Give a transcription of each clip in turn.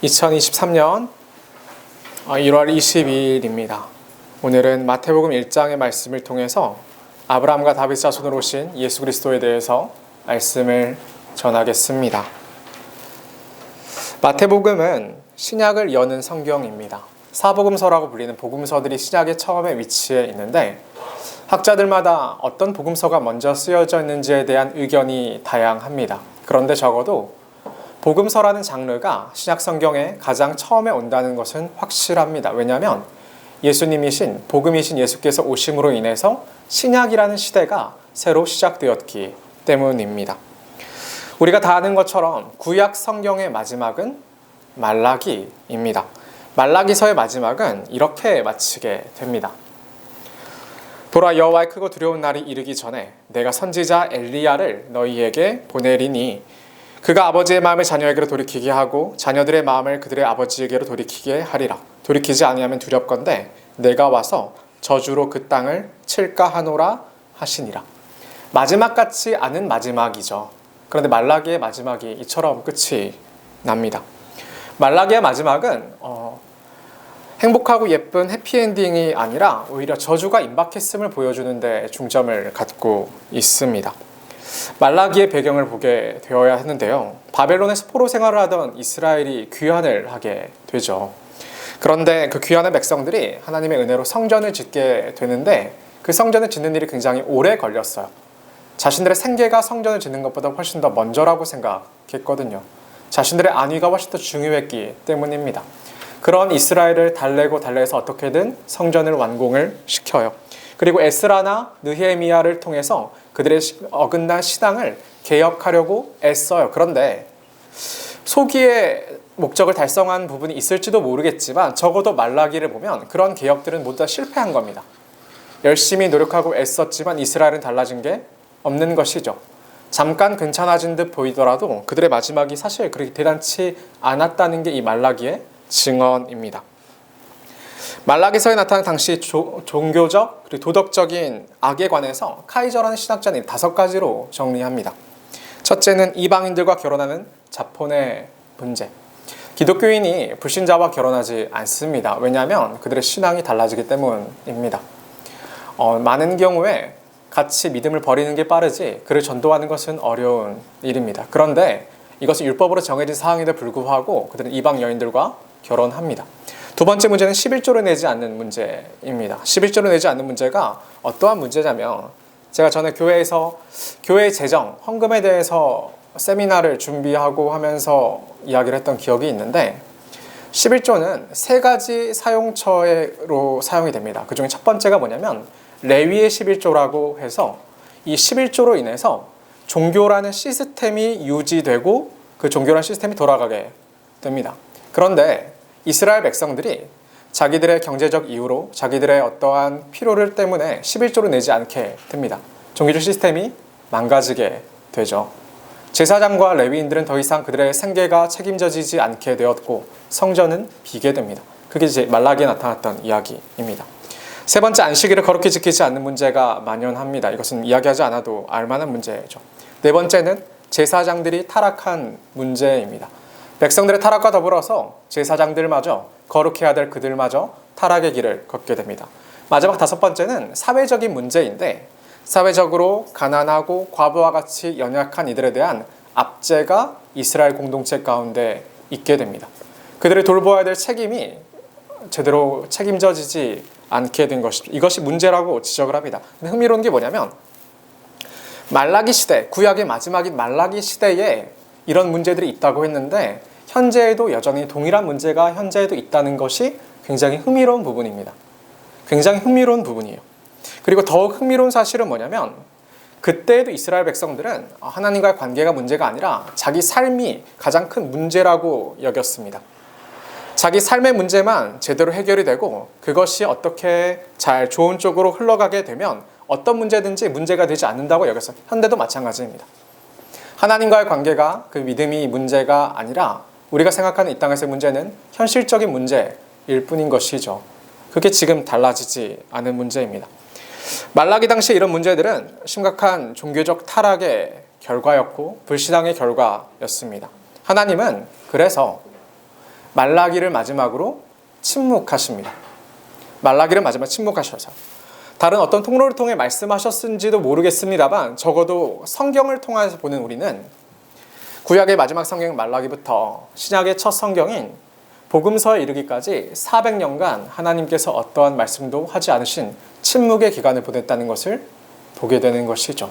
2023년 1월 22일입니다. 오늘은 마태복음 1장의 말씀을 통해서 아브라함과 다윗 자손으로 오신 예수 그리스도에 대해서 말씀을 전하겠습니다. 마태복음은 신약을 여는 성경입니다. 사복음서라고 불리는 복음서들이 신약의 처음에 위치해 있는데 학자들마다 어떤 복음서가 먼저 쓰여져 있는지에 대한 의견이 다양합니다. 그런데 적어도 복음서라는 장르가 신약 성경에 가장 처음에 온다는 것은 확실합니다. 왜냐하면 예수님이신 복음이신 예수께서 오심으로 인해서 신약이라는 시대가 새로 시작되었기 때문입니다. 우리가 다 아는 것처럼 구약 성경의 마지막은 말라기입니다. 말라기서의 마지막은 이렇게 마치게 됩니다. 보라, 여호와의 크고 두려운 날이 이르기 전에 내가 선지자 엘리야를 너희에게 보내리니 그가 아버지의 마음을 자녀에게로 돌이키게 하고 자녀들의 마음을 그들의 아버지에게로 돌이키게 하리라. 돌이키지 아니하면 두렵건대 내가 와서 저주로 그 땅을 칠까 하노라 하시니라. 마지막 같지 않은 마지막이죠. 그런데 말라기의 마지막이 이처럼 끝이 납니다. 말라기의 마지막은 행복하고 예쁜 해피엔딩이 아니라 오히려 저주가 임박했음을 보여주는 데 중점을 갖고 있습니다. 말라기의 배경을 보게 되어야 하는데요. 바벨론에서 포로 생활을 하던 이스라엘이 귀환을 하게 되죠. 그런데 그 귀환한 백성들이 하나님의 은혜로 성전을 짓게 되는데 그 성전을 짓는 일이 굉장히 오래 걸렸어요. 자신들의 생계가 성전을 짓는 것보다 훨씬 더 먼저라고 생각했거든요. 자신들의 안위가 훨씬 더 중요했기 때문입니다. 그런 이스라엘을 달래서 어떻게든 성전을 완공을 시켜요. 그리고 에스라나 느헤미야를 통해서 그들의 어긋난 신앙을 개혁하려고 애써요. 그런데 소기의 목적을 달성한 부분이 있을지도 모르겠지만 적어도 말라기를 보면 그런 개혁들은 모두 다 실패한 겁니다. 열심히 노력하고 애썼지만 이스라엘은 달라진 게 없는 것이죠. 잠깐 괜찮아진 듯 보이더라도 그들의 마지막이 사실 그렇게 대단치 않았다는 게 이 말라기의 증언입니다. 말라기서에 나타난 당시 종교적 그리고 도덕적인 악에 관해서 카이저라는 신학자는 5가지로 정리합니다. 첫째는 이방인들과 결혼하는 자본의 문제. 기독교인이 불신자와 결혼하지 않습니다. 왜냐하면 그들의 신앙이 달라지기 때문입니다. 많은 경우에 같이 믿음을 버리는 게 빠르지 그를 전도하는 것은 어려운 일입니다. 그런데 이것은 율법으로 정해진 사항에도 불구하고 그들은 이방 여인들과 결혼합니다. 두 번째 문제는 11조를 내지 않는 문제입니다. 11조를 내지 않는 문제가 어떠한 문제냐면 제가 전에 교회에서 교회 재정, 헌금에 대해서 세미나를 준비하고 하면서 이야기를 했던 기억이 있는데 11조는 3가지 사용처로 사용이 됩니다. 그 중에 첫 번째가 뭐냐면 레위의 11조라고 해서 이 11조로 인해서 종교라는 시스템이 유지되고 그 종교라는 시스템이 돌아가게 됩니다. 그런데 이스라엘 백성들이 자기들의 경제적 이유로 자기들의 어떠한 필요를 때문에 11조를 내지 않게 됩니다. 종교적 시스템이 망가지게 되죠. 제사장과 레위인들은 더 이상 그들의 생계가 책임져지지 않게 되었고 성전은 비게 됩니다. 그게 이제 말라기에 나타났던 이야기입니다. 세 번째, 안식일을 거룩히 지키지 않는 문제가 만연합니다. 이것은 이야기하지 않아도 알만한 문제죠. 네 번째는 제사장들이 타락한 문제입니다. 백성들의 타락과 더불어서 제사장들마저 거룩해야 될 그들마저 타락의 길을 걷게 됩니다. 마지막 5번째는 사회적인 문제인데 사회적으로 가난하고 과부와 같이 연약한 이들에 대한 압제가 이스라엘 공동체 가운데 있게 됩니다. 그들을 돌보아야 될 책임이 제대로 책임져지지 않게 된 것이죠. 이것이 문제라고 지적을 합니다. 근데 흥미로운 게 뭐냐면 말라기 시대, 구약의 마지막인 말라기 시대에 이런 문제들이 있다고 했는데 현재에도 여전히 동일한 문제가 현재에도 있다는 것이 굉장히 흥미로운 부분입니다. 굉장히 흥미로운 부분이에요. 그리고 더욱 흥미로운 사실은 뭐냐면 그때에도 이스라엘 백성들은 하나님과의 관계가 문제가 아니라 자기 삶이 가장 큰 문제라고 여겼습니다. 자기 삶의 문제만 제대로 해결이 되고 그것이 어떻게 잘 좋은 쪽으로 흘러가게 되면 어떤 문제든지 문제가 되지 않는다고 여겼어요. 현대도 마찬가지입니다. 하나님과의 관계가 그 믿음이 문제가 아니라 우리가 생각하는 이 땅에서의 문제는 현실적인 문제일 뿐인 것이죠. 그게 지금 달라지지 않은 문제입니다. 말라기 당시 이런 문제들은 심각한 종교적 타락의 결과였고 불신앙의 결과였습니다. 하나님은 그래서 말라기를 마지막으로 침묵하십니다. 말라기를 마지막 침묵하셔서 다른 어떤 통로를 통해 말씀하셨는지도 모르겠습니다만 적어도 성경을 통해서 보는 우리는 구약의 마지막 성경 말라기부터 신약의 첫 성경인 복음서에 이르기까지 400년간 하나님께서 어떠한 말씀도 하지 않으신 침묵의 기간을 보냈다는 것을 보게 되는 것이죠.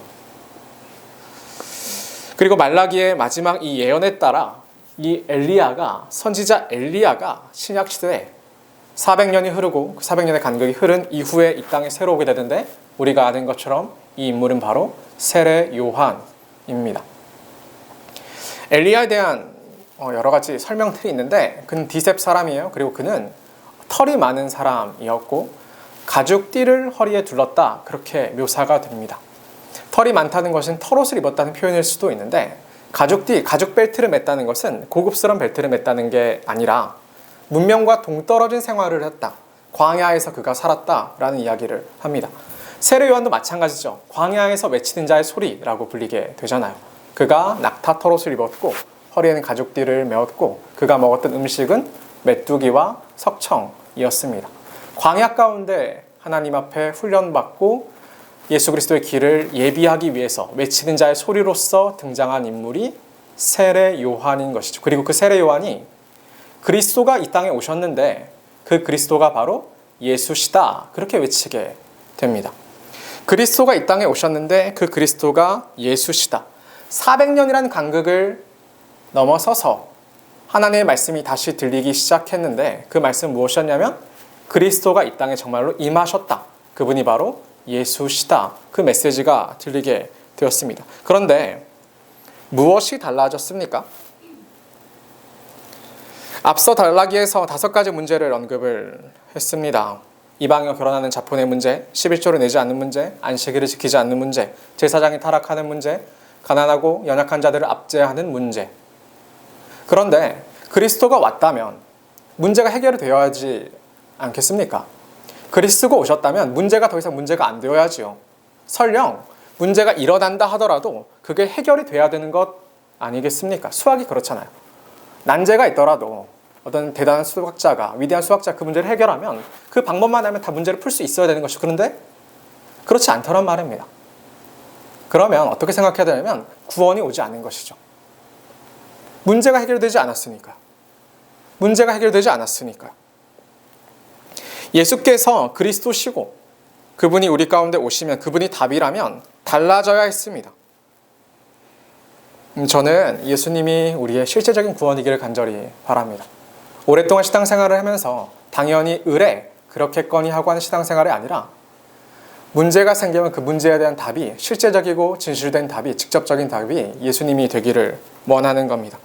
그리고 말라기의 마지막 이 예언에 따라 이 선지자 엘리야가 신약 시대에 400년이 흐르고 그 400년의 간격이 흐른 이후에 이 땅에 새로 오게 되는데 우리가 아는 것처럼 이 인물은 바로 세례 요한입니다. 엘리야에 대한 여러 가지 설명들이 있는데 그는 디셉 사람이에요. 그리고 그는 털이 많은 사람이었고 가죽띠를 허리에 둘렀다 그렇게 묘사가 됩니다. 털이 많다는 것은 털옷을 입었다는 표현일 수도 있는데 가죽 벨트를 맸다는 것은 고급스러운 벨트를 맸다는 게 아니라 문명과 동떨어진 생활을 했다. 광야에서 그가 살았다라는 이야기를 합니다. 세례 요한도 마찬가지죠. 광야에서 외치는 자의 소리라고 불리게 되잖아요. 그가 낙타 털옷을 입었고 허리에는 가죽띠를 메었고 그가 먹었던 음식은 메뚜기와 석청이었습니다. 광야 가운데 하나님 앞에 훈련받고 예수 그리스도의 길을 예비하기 위해서 외치는 자의 소리로서 등장한 인물이 세례 요한인 것이죠. 그리고 그 세례 요한이 그리스도가 이 땅에 오셨는데 그 그리스도가 바로 예수시다 그렇게 외치게 됩니다. 그리스도가 이 땅에 오셨는데 그 그리스도가 예수시다. 400년이라는 간극을 넘어서서 하나님의 말씀이 다시 들리기 시작했는데 그 말씀은 무엇이었냐면 그리스도가 이 땅에 정말로 임하셨다. 그분이 바로 예수시다. 그 메시지가 들리게 되었습니다. 그런데 무엇이 달라졌습니까? 앞서 달라기에서 5가지 문제를 언급을 했습니다. 이방인과 결혼하는 자본의 문제, 11조를 내지 않는 문제, 안식일을 지키지 않는 문제, 제사장이 타락하는 문제, 가난하고 연약한 자들을 압제하는 문제. 그런데 그리스도가 왔다면 문제가 해결이 되어야 하지 않겠습니까? 그리스도가 오셨다면 문제가 더 이상 문제가 안 되어야지요. 설령 문제가 일어난다 하더라도 그게 해결이 돼야 되는 것 아니겠습니까? 수학이 그렇잖아요. 난제가 있더라도 어떤 대단한 수학자가, 위대한 수학자가 그 문제를 해결하면 그 방법만 알면 다 문제를 풀 수 있어야 되는 것이죠. 그런데 그렇지 않더란 말입니다. 그러면 어떻게 생각해야 되냐면 구원이 오지 않은 것이죠. 문제가 해결되지 않았으니까. 문제가 해결되지 않았으니까. 예수께서 그리스도시고 그분이 우리 가운데 오시면 그분이 답이라면 달라져야 했습니다. 저는 예수님이 우리의 실제적인 구원이기를 간절히 바랍니다. 오랫동안 신앙생활을 하면서 당연히 의뢰 그렇겠거니 하고 하는 신앙생활이 아니라 문제가 생기면 그 문제에 대한 답이 실제적이고 진실된 답이 직접적인 답이 예수님이 되기를 원하는 겁니다.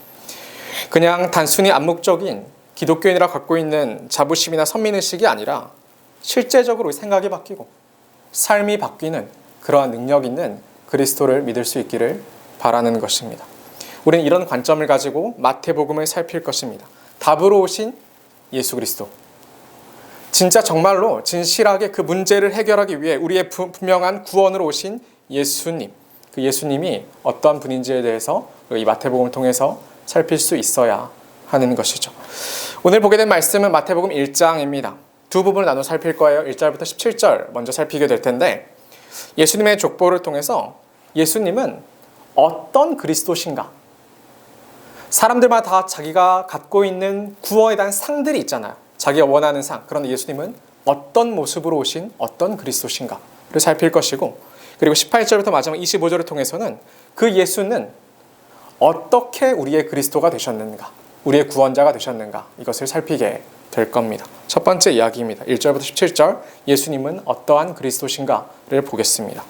그냥 단순히 암묵적인 기독교인이라 갖고 있는 자부심이나 선민의식이 아니라 실제적으로 생각이 바뀌고 삶이 바뀌는 그러한 능력 있는 그리스도를 믿을 수 있기를 바라는 것입니다. 우리는 이런 관점을 가지고 마태복음을 살필 것입니다. 답으로 오신 예수 그리스도. 진짜 정말로 진실하게 그 문제를 해결하기 위해 우리의 분명한 구원으로 오신 예수님. 그 예수님이 어떤 분인지에 대해서 이 마태복음을 통해서 살필 수 있어야 하는 것이죠. 오늘 보게 된 말씀은 마태복음 1장입니다. 두 부분을 나눠 살필 거예요. 1절부터 17절 먼저 살피게 될 텐데 예수님의 족보를 통해서 예수님은 어떤 그리스도신가? 사람들마다 다 자기가 갖고 있는 구원에 대한 상들이 있잖아요. 자기가 원하는 상. 그런데 예수님은 어떤 모습으로 오신 어떤 그리스도신가를 살필 것이고 그리고 18절부터 마지막 25절을 통해서는 그 예수는 어떻게 우리의 그리스도가 되셨는가? 우리의 구원자가 되셨는가? 이것을 살피게 될 겁니다. 첫 번째 이야기입니다. 1절부터 17절 예수님은 어떠한 그리스도신가를 보겠습니다.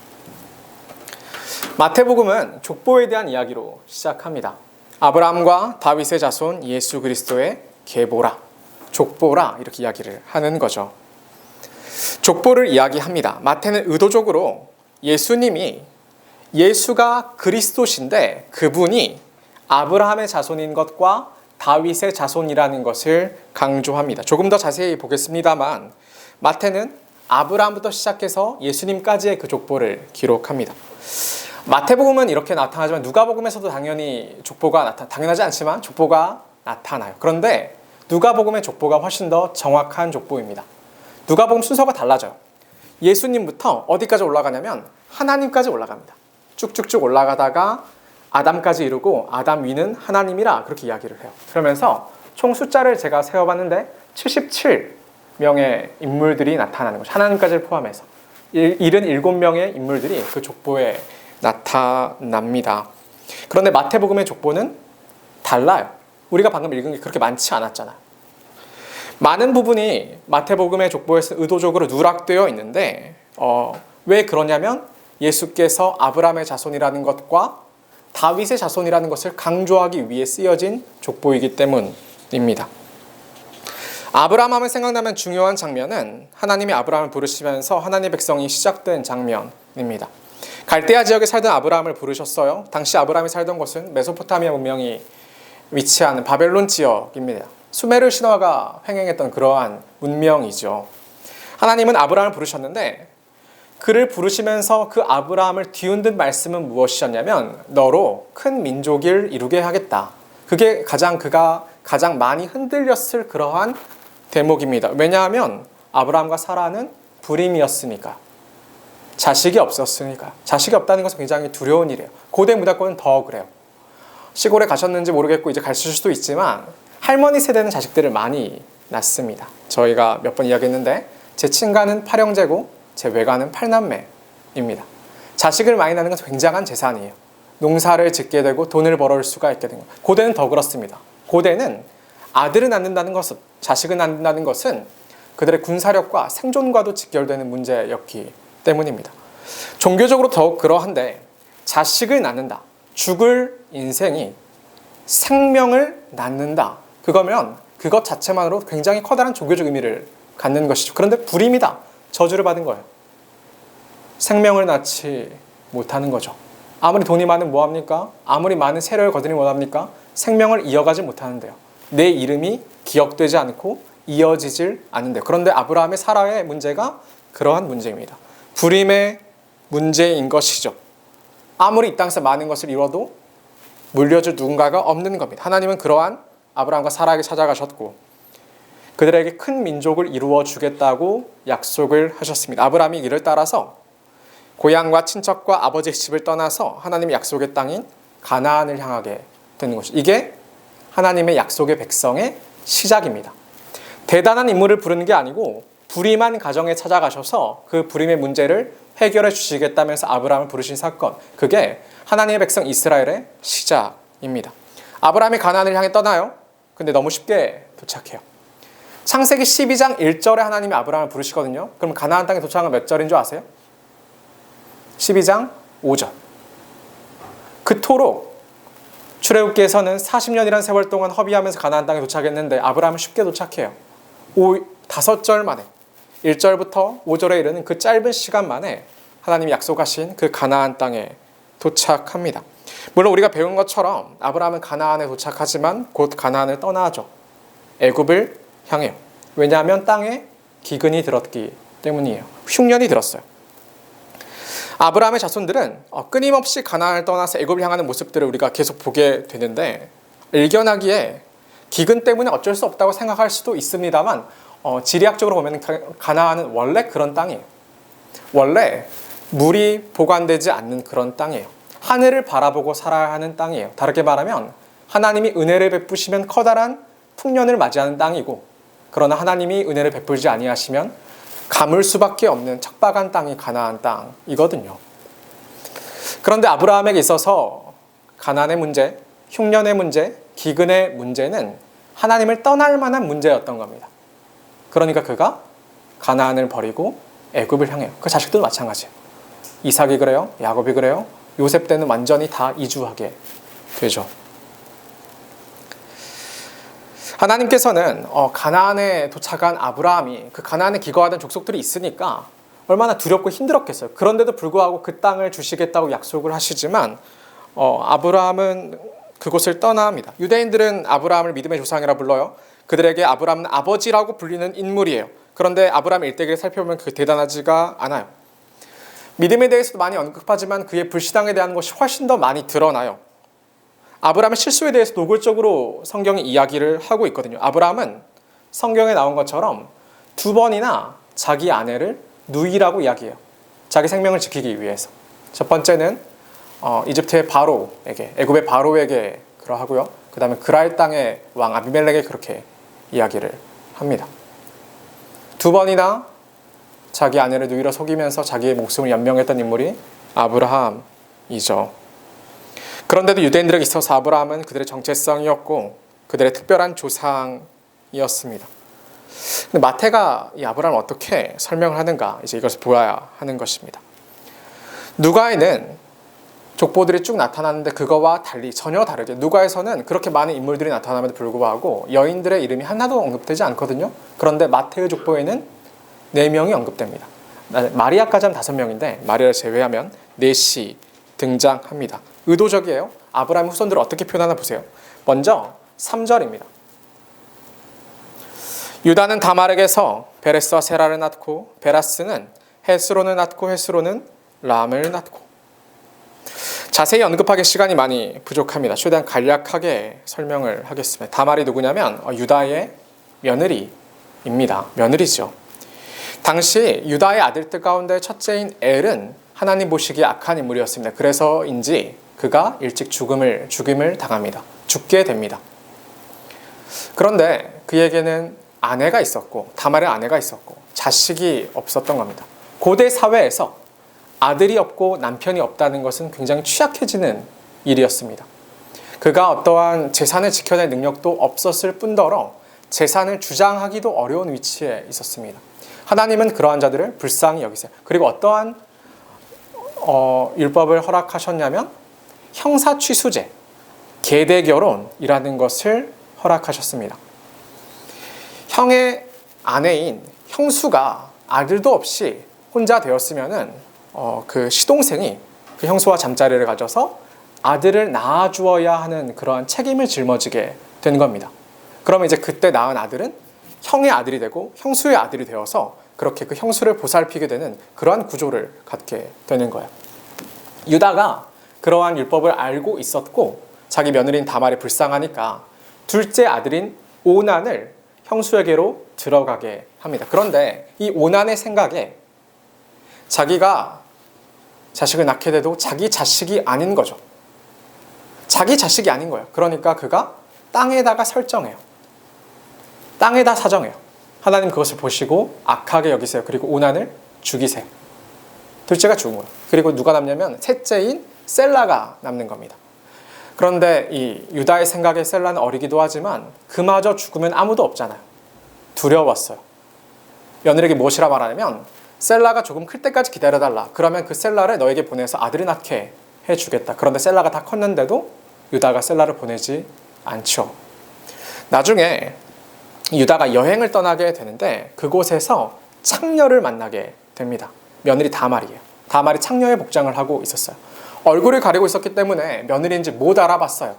마태복음은 족보에 대한 이야기로 시작합니다. 아브라함과 다윗의 자손 예수 그리스도의 계보라, 족보라 이렇게 이야기를 하는 거죠. 족보를 이야기합니다. 마태는 의도적으로 예수가 그리스도신데 그분이 아브라함의 자손인 것과 다윗의 자손이라는 것을 강조합니다. 조금 더 자세히 보겠습니다만 마태는 아브라함부터 시작해서 예수님까지의 그 족보를 기록합니다. 마태복음은 이렇게 나타나지만 누가복음에서도 당연히 당연하지 않지만 족보가 나타나요. 그런데 누가복음의 족보가 훨씬 더 정확한 족보입니다. 누가복음 순서가 달라져요. 예수님부터 어디까지 올라가냐면 하나님까지 올라갑니다. 쭉쭉쭉 올라가다가 아담까지 이르고 아담 위는 하나님이라 그렇게 이야기를 해요. 그러면서 총 숫자를 제가 세어봤는데 77명의 인물들이 나타나는 거죠. 하나님까지 포함해서 77명의 인물들이 그 족보에 나타납니다. 그런데 마태복음의 족보는 달라요. 우리가 방금 읽은 게 그렇게 많지 않았잖아요. 많은 부분이 마태복음의 족보에서 의도적으로 누락되어 있는데 왜 그러냐면 예수께서 아브라함의 자손이라는 것과 다윗의 자손이라는 것을 강조하기 위해 쓰여진 족보이기 때문입니다. 아브라함 하면 생각나면 중요한 장면은 하나님이 아브라함을 부르시면서 하나님의 백성이 시작된 장면입니다. 갈대아 지역에 살던 아브라함을 부르셨어요. 당시 아브라함이 살던 곳은 메소포타미아 문명이 위치하는 바벨론 지역입니다. 수메르 신화가 횡행했던 그러한 문명이죠. 하나님은 아브라함을 부르셨는데 그를 부르시면서 그 아브라함을 뒤흔든 말씀은 무엇이었냐면 너로 큰 민족을 이루게 하겠다. 그게 그가 가장 많이 흔들렸을 그러한 대목입니다. 왜냐하면 아브라함과 사라는 불임이었으니까. 자식이 없었으니까. 자식이 없다는 것은 굉장히 두려운 일이에요. 고대 문화권은 더 그래요. 시골에 가셨는지 모르겠고 이제 가실 수도 있지만 할머니 세대는 자식들을 많이 낳습니다. 저희가 몇 번 이야기했는데 제 친가는 8형제고 제 외가는 8남매입니다. 자식을 많이 낳는 것은 굉장한 재산이에요. 농사를 짓게 되고 돈을 벌어올 수가 있게 된 거예요. 고대는 더 그렇습니다. 고대는 아들을 낳는다는 것은, 자식을 낳는다는 것은 그들의 군사력과 생존과도 직결되는 문제였기 때문입니다. 종교적으로 더욱 그러한데 자식을 낳는다. 죽을 인생이 생명을 낳는다. 그거면 그것 자체만으로 굉장히 커다란 종교적 의미를 갖는 것이죠. 그런데 불임이다. 저주를 받은 거예요. 생명을 낳지 못하는 거죠. 아무리 돈이 많으면 뭐합니까? 아무리 많은 세력을 거두니 뭐합니까? 생명을 이어가지 못하는데요. 내 이름이 기억되지 않고 이어지질 않는데요. 그런데 아브라함의 사라의 문제가 그러한 문제입니다. 불임의 문제인 것이죠. 아무리 이 땅에서 많은 것을 이뤄도 물려줄 누군가가 없는 겁니다. 하나님은 그러한 아브라함과 사라에게 찾아가셨고 그들에게 큰 민족을 이루어 주겠다고 약속을 하셨습니다. 아브라함이 이를 따라서 고향과 친척과 아버지의 집을 떠나서 하나님의 약속의 땅인 가나안을 향하게 되는 것이죠. 이게 하나님의 약속의 백성의 시작입니다. 대단한 인물을 부르는 게 아니고 불임한 가정에 찾아가셔서 그 불임의 문제를 해결해 주시겠다면서 아브라함을 부르신 사건, 그게 하나님의 백성 이스라엘의 시작입니다. 아브라함이 가나안을 향해 떠나요. 근데 너무 쉽게 도착해요. 창세기 12장 1절에 하나님이 아브라함을 부르시거든요. 그럼 가나안 땅에 도착한 몇 절인 줄 아세요? 12장 5절. 그토록 출애굽기에서는 40년이라는 세월 동안 허비하면서 가나안 땅에 도착했는데 아브라함은 쉽게 도착해요. 5절 만에 1절부터 5절에 이르는 그 짧은 시간 만에 하나님이 약속하신 그 가나안 땅에 도착합니다. 물론 우리가 배운 것처럼 아브라함은 가나안에 도착하지만 곧 가나안을 떠나죠. 애굽을 향해요. 왜냐하면 땅에 기근이 들었기 때문이에요. 흉년이 들었어요. 아브라함의 자손들은 끊임없이 가나안을 떠나서 애굽을 향하는 모습들을 우리가 계속 보게 되는데 일견하기에 기근 때문에 어쩔 수 없다고 생각할 수도 있습니다만 지리학적으로 보면 가나안은 원래 그런 땅이에요. 원래 물이 보관되지 않는 그런 땅이에요. 하늘을 바라보고 살아야 하는 땅이에요. 다르게 말하면 하나님이 은혜를 베푸시면 커다란 풍년을 맞이하는 땅이고 그러나 하나님이 은혜를 베풀지 아니하시면 가물 수밖에 없는 척박한 땅이 가나안 땅이거든요. 그런데 아브라함에게 있어서 가나안의 문제, 흉년의 문제, 기근의 문제는 하나님을 떠날 만한 문제였던 겁니다. 그러니까 그가 가나안을 버리고 애굽을 향해요. 그 자식들도 마찬가지예요. 이삭이 그래요. 야곱이 그래요. 요셉 때는 완전히 다 이주하게 되죠. 하나님께서는 가나안에 도착한 아브라함이 그 가나안에 기거하던 족속들이 있으니까 얼마나 두렵고 힘들었겠어요. 그런데도 불구하고 그 땅을 주시겠다고 약속을 하시지만 아브라함은 그곳을 떠나합니다. 유대인들은 아브라함을 믿음의 조상이라 불러요. 그들에게 아브라함은 아버지라고 불리는 인물이에요. 그런데 아브라함의 일대기를 살펴보면 그게 대단하지가 않아요. 믿음에 대해서도 많이 언급하지만 그의 불신앙에 대한 것이 훨씬 더 많이 드러나요. 아브라함의 실수에 대해서 노골적으로 성경이 이야기를 하고 있거든요. 아브라함은 성경에 나온 것처럼 2번이나 자기 아내를 누이라고 이야기해요. 자기 생명을 지키기 위해서. 첫 번째는 이집트의 바로에게, 애굽의 바로에게 그러하고요. 그 다음에 그랄 땅의 왕 아비멜렉에 그렇게 이야기를 합니다. 2번이나 자기 아내를 누이로 속이면서 자기의 목숨을 연명했던 인물이 아브라함이죠. 그런데도 유대인들에게 있어서 아브라함은 그들의 정체성이었고 그들의 특별한 조상이었습니다. 근데 마태가 이 아브라함을 어떻게 설명을 하는가, 이제 이것을 보아야 하는 것입니다. 누가에는 족보들이 쭉 나타나는데 그거와 달리 전혀 다르게 누가에서는 그렇게 많은 인물들이 나타남에도 불구하고 여인들의 이름이 하나도 언급되지 않거든요. 그런데 마태의 족보에는 4명이 언급됩니다. 마리아까지 하면 5명인데 마리아를 제외하면 4시 등장합니다. 의도적이에요. 아브라함의 후손들을 어떻게 표현하나 보세요. 먼저 3절입니다. 유다는 다말에게서 베레스와 세라를 낳고 베라스는 헤스론을 낳고 헤스론은 람을 낳고. 자세히 언급하기 시간이 많이 부족합니다. 최대한 간략하게 설명을 하겠습니다. 다말이 누구냐면 유다의 며느리입니다. 며느리죠. 당시 유다의 아들들 가운데 첫째인 엘은 하나님 보시기에 악한 인물이었습니다. 그래서인지 그가 일찍 죽임을 당합니다. 죽게 됩니다. 그런데 그에게는 아내가 있었고 다말의 아내가 있었고 자식이 없었던 겁니다. 고대 사회에서 아들이 없고 남편이 없다는 것은 굉장히 취약해지는 일이었습니다. 그가 어떠한 재산을 지켜낼 능력도 없었을 뿐더러 재산을 주장하기도 어려운 위치에 있었습니다. 하나님은 그러한 자들을 불쌍히 여기세요. 그리고 어떠한 율법을 허락하셨냐면 형사취수제, 계대결혼이라는 것을 허락하셨습니다. 형의 아내인 형수가 아들도 없이 혼자 되었으면은 그 시동생이 그 형수와 잠자리를 가져서 아들을 낳아주어야 하는 그러한 책임을 짊어지게 된 겁니다. 그러면 이제 그때 낳은 아들은 형의 아들이 되고 형수의 아들이 되어서 그렇게 그 형수를 보살피게 되는 그러한 구조를 갖게 되는 거예요. 유다가 그러한 율법을 알고 있었고 자기 며느리인 다말이 불쌍하니까 둘째 아들인 오난을 형수에게로 들어가게 합니다. 그런데 이 오난의 생각에 자기가 자식을 낳게 돼도 자기 자식이 아닌 거죠. 자기 자식이 아닌 거예요. 그러니까 그가 땅에다가 설정해요. 땅에다 사정해요. 하나님 그것을 보시고 악하게 여기세요. 그리고 오난을 죽이세요. 둘째가 죽은 거예요. 그리고 누가 남냐면 셋째인 셀라가 남는 겁니다. 그런데 이 유다의 생각에 셀라는 어리기도 하지만 그마저 죽으면 아무도 없잖아요. 두려웠어요. 며느리에게 무엇이라 말하냐면 셀라가 조금 클 때까지 기다려달라. 그러면 그 셀라를 너에게 보내서 아들을 낳게 해주겠다. 그런데 셀라가 다 컸는데도 유다가 셀라를 보내지 않죠. 나중에 유다가 여행을 떠나게 되는데 그곳에서 창녀를 만나게 됩니다. 며느리 다말이에요. 다말이 창녀의 복장을 하고 있었어요. 얼굴을 가리고 있었기 때문에 며느리인지 못 알아봤어요.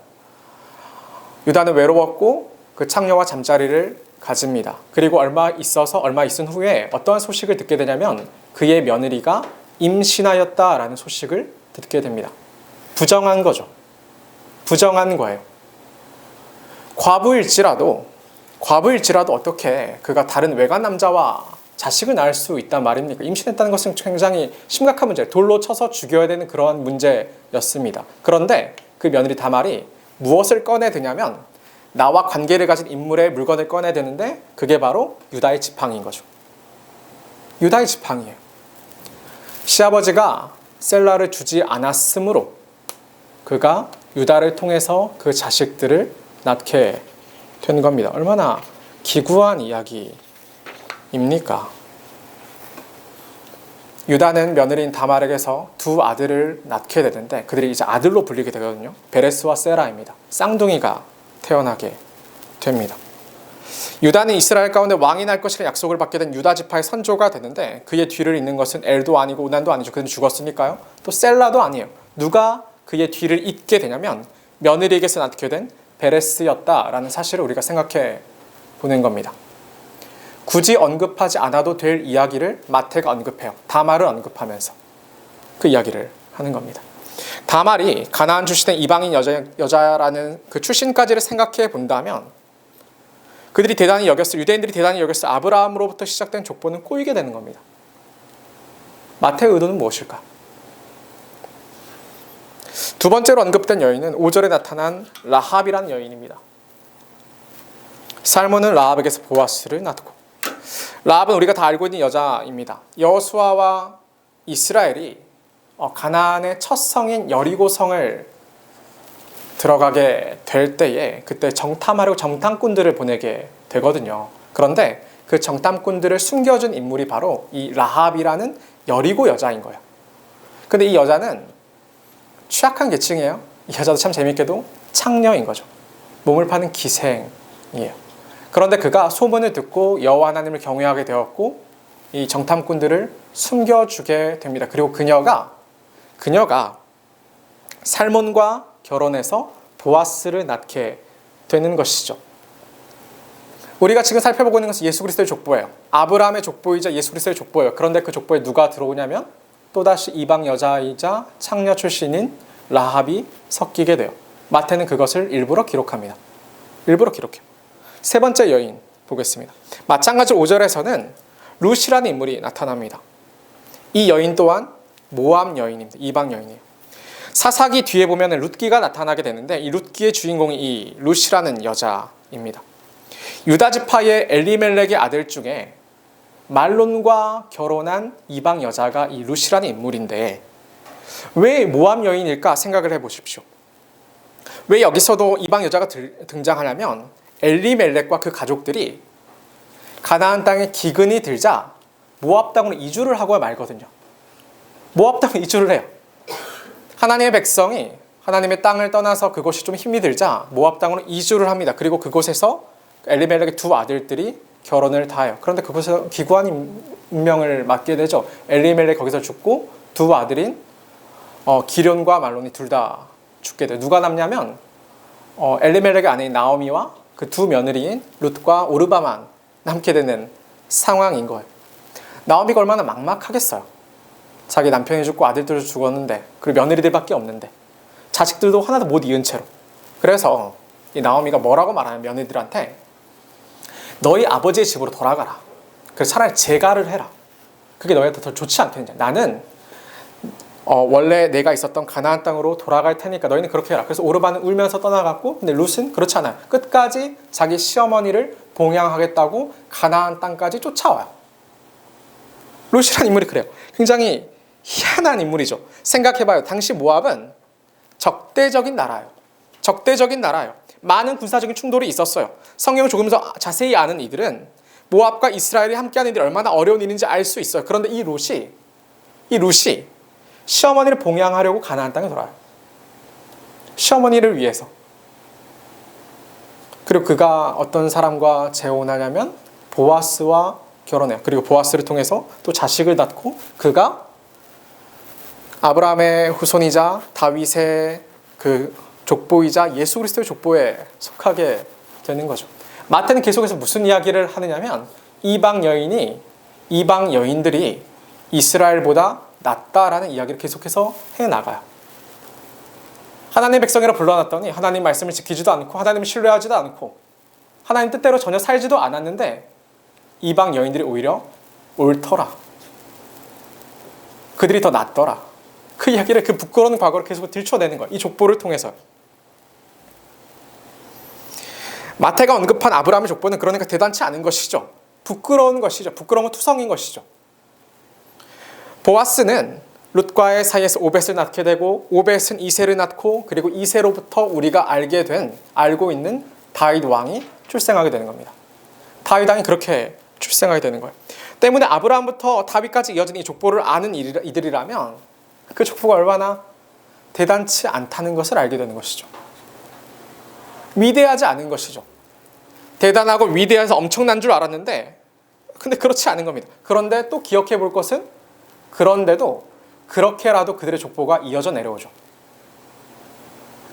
유다는 외로웠고 그 창녀와 잠자리를 가집니다. 그리고 얼마 있은 후에 어떠한 소식을 듣게 되냐면 그의 며느리가 임신하였다라는 소식을 듣게 됩니다. 부정한 거죠. 부정한 거예요. 과부일지라도 어떻게 그가 다른 외간 남자와 자식을 낳을 수 있단 말입니까? 임신했다는 것은 굉장히 심각한 문제예요. 돌로 쳐서 죽여야 되는 그러한 문제였습니다. 그런데 그 며느리 다말이 무엇을 꺼내드냐면 나와 관계를 가진 인물의 물건을 꺼내드는데 그게 바로 유다의 지팡이인 거죠. 유다의 지팡이에요. 시아버지가 셀라를 주지 않았으므로 그가 유다를 통해서 그 자식들을 낳게 된 겁니다. 얼마나 기구한 이야기입니까? 유다는 며느리인 다말에게서 2 아들을 낳게 되는데 그들이 이제 아들로 불리게 되거든요. 베레스와 세라입니다. 쌍둥이가 태어나게 됩니다. 유다는 이스라엘 가운데 왕이 날 것이라는 약속을 받게 된 유다 지파의 선조가 되는데 그의 뒤를 잇는 것은 엘도 아니고 오난도 아니죠. 그는 죽었으니까요. 또 셀라도 아니에요. 누가 그의 뒤를 잇게 되냐면 며느리에게서 낳게 된 베레스였다라는 사실을 우리가 생각해 보는 겁니다. 굳이 언급하지 않아도 될 이야기를 마태가 언급해요. 다말을 언급하면서 그 이야기를 하는 겁니다. 다말이 가나안 출신의 이방인 여자라는 그 출신까지를 생각해 본다면 그들이 대단히 여겼을, 유대인들이 대단히 여겼을 아브라함으로부터 시작된 족보는 꼬이게 되는 겁니다. 마태의 의도는 무엇일까? 두 번째로 언급된 여인은 5절에 나타난 라합이라는 여인입니다. 살몬은 라합에게서 보아스를 낳고, 라합은 우리가 다 알고 있는 여자입니다. 여호수아와 이스라엘이 가나안의 첫 성인 여리고성을 들어가게 될 때에 그때 정탐하려고 정탐꾼들을 보내게 되거든요. 그런데 그 정탐꾼들을 숨겨준 인물이 바로 이 라합이라는 여리고 여자인 거예요. 근데 이 여자는 취약한 계층이에요. 이 여자도 참 재밌게도 창녀인 거죠. 몸을 파는 기생이에요. 그런데 그가 소문을 듣고 여호와 하나님을 경외하게 되었고 이 정탐꾼들을 숨겨주게 됩니다. 그리고 그녀가 살몬과 결혼해서 보아스를 낳게 되는 것이죠. 우리가 지금 살펴보고 있는 것은 예수 그리스도의 족보예요. 아브라함의 족보이자 예수 그리스도의 족보예요. 그런데 그 족보에 누가 들어오냐면 또다시 이방 여자이자 창녀 출신인 라합이 섞이게 돼요. 마태는 그것을 일부러 기록합니다. 일부러 기록해요. 세 번째 여인 보겠습니다. 마찬가지로 5절에서는 룻이라는 인물이 나타납니다. 이 여인 또한 모압 여인입니다. 이방 여인이에요. 사사기 뒤에 보면 룻기가 나타나게 되는데 이 룻기의 주인공이 이 룻이라는 여자입니다. 유다 지파의 엘리멜렉의 아들 중에 말론과 결혼한 이방 여자가 이 룻이라는 인물인데 왜 모압 여인일까 생각을 해보십시오. 왜 여기서도 이방 여자가 등장하냐면 엘리멜렉과 그 가족들이 가나안 땅에 기근이 들자 모압 땅으로 이주를 하고 말거든요. 모압 땅으로 이주를 해요. 하나님의 백성이 하나님의 땅을 떠나서 그곳이 좀 힘이 들자 모압 땅으로 이주를 합니다. 그리고 그곳에서 엘리멜렉의 두 아들들이 결혼을 다 해요. 그런데 그곳에서 기구한 운명을 맞게 되죠. 엘리멜렉 거기서 죽고 두 아들인 기련과 말론이 둘 다 죽게 돼요. 누가 남냐면 엘리멜렉의 아내인 나오미와 그 두 며느리인 룻과 오르바만 남게 되는 상황인 거예요. 나오미가 얼마나 막막하겠어요. 자기 남편이 죽고 아들들도 죽었는데 그리고 며느리들밖에 없는데 자식들도 하나도 못 이은 채로. 그래서 이 나오미가 뭐라고 말하냐면 며느리들한테 너희 아버지의 집으로 돌아가라. 그래서 차라리 재가를 해라. 그게 너희한테 더 좋지 않겠냐. 나는 원래 내가 있었던 가나안 땅으로 돌아갈 테니까 너희는 그렇게 해라. 그래서 오르반은 울면서 떠나갔고 근데 룻은 그렇지 않아요. 끝까지 자기 시어머니를 봉양하겠다고 가나안 땅까지 쫓아와요. 룻이라는 인물이 그래요. 굉장히 희한한 인물이죠. 생각해봐요. 당시 모압은 적대적인 나라예요. 적대적인 나라예요. 많은 군사적인 충돌이 있었어요. 성경을 조금 더 자세히 아는 이들은 모압과 이스라엘이 함께하는 일이 얼마나 어려운 일인지 알 수 있어요. 그런데 이 룻이 시어머니를 봉양하려고 가나안 땅에 돌아요. 시어머니를 위해서. 그리고 그가 어떤 사람과 재혼하냐면 보아스와 결혼해요. 그리고 보아스를 통해서 또 자식을 낳고 그가 아브라함의 후손이자 다윗의 그 족보이자 예수 그리스도의 족보에 속하게 되는 거죠. 마태는 계속해서 무슨 이야기를 하느냐면 이방 여인들이 이스라엘보다 낫다라는 이야기를 계속해서 해나가요. 하나님의 백성이라 불러놨더니 하나님 말씀을 지키지도 않고 하나님을 신뢰하지도 않고 하나님 뜻대로 전혀 살지도 않았는데 이방 여인들이 오히려 옳더라. 그들이 더 낫더라. 그 이야기를 그 부끄러운 과거를 계속 들춰내는 거예요. 이 족보를 통해서. 마태가 언급한 아브라함의 족보는 그러니까 대단치 않은 것이죠. 부끄러운 것이죠. 부끄러운 건 투성인 것이죠. 보아스는 룻과의 사이에서 오벳을 낳게 되고 오벳은 이새를 낳고 그리고 이새로부터 우리가 알고 있는 다윗 왕이 출생하게 되는 겁니다. 다윗 왕이 그렇게 출생하게 되는 거예요. 때문에 아브라함부터 다윗까지 이어진 이 족보를 아는 이들이라면 그 족보가 얼마나 대단치 않다는 것을 알게 되는 것이죠. 위대하지 않은 것이죠. 대단하고 위대해서 엄청난 줄 알았는데 근데 그렇지 않은 겁니다. 그런데 또 기억해 볼 것은 그런데도 그렇게라도 그들의 족보가 이어져 내려오죠.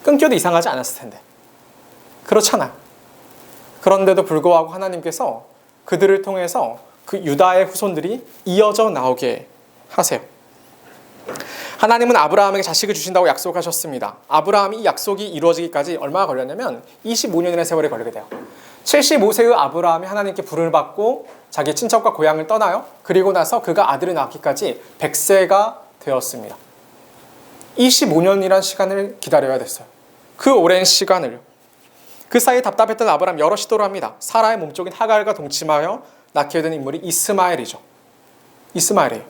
끊겨도 이상하지 않았을 텐데. 그렇잖아요. 그런데도 불구하고 하나님께서 그들을 통해서 그 유다의 후손들이 이어져 나오게 하세요. 하나님은 아브라함에게 자식을 주신다고 약속하셨습니다. 아브라함이 이 약속이 이루어지기까지 얼마나 걸렸냐면 25년의 세월이 걸리게 돼요. 75세의 아브라함이 하나님께 부름을 받고 자기 친척과 고향을 떠나요. 그리고 나서 그가 아들을 낳기까지 100세가 되었습니다. 25년이란 시간을 기다려야 됐어요. 그 오랜 시간을요. 그 사이에 답답했던 아브라함 여러 시도를 합니다. 사라의 몸쪽인 하갈과 동침하여 낳게 된 인물이 이스마엘이죠. 이스마엘이에요.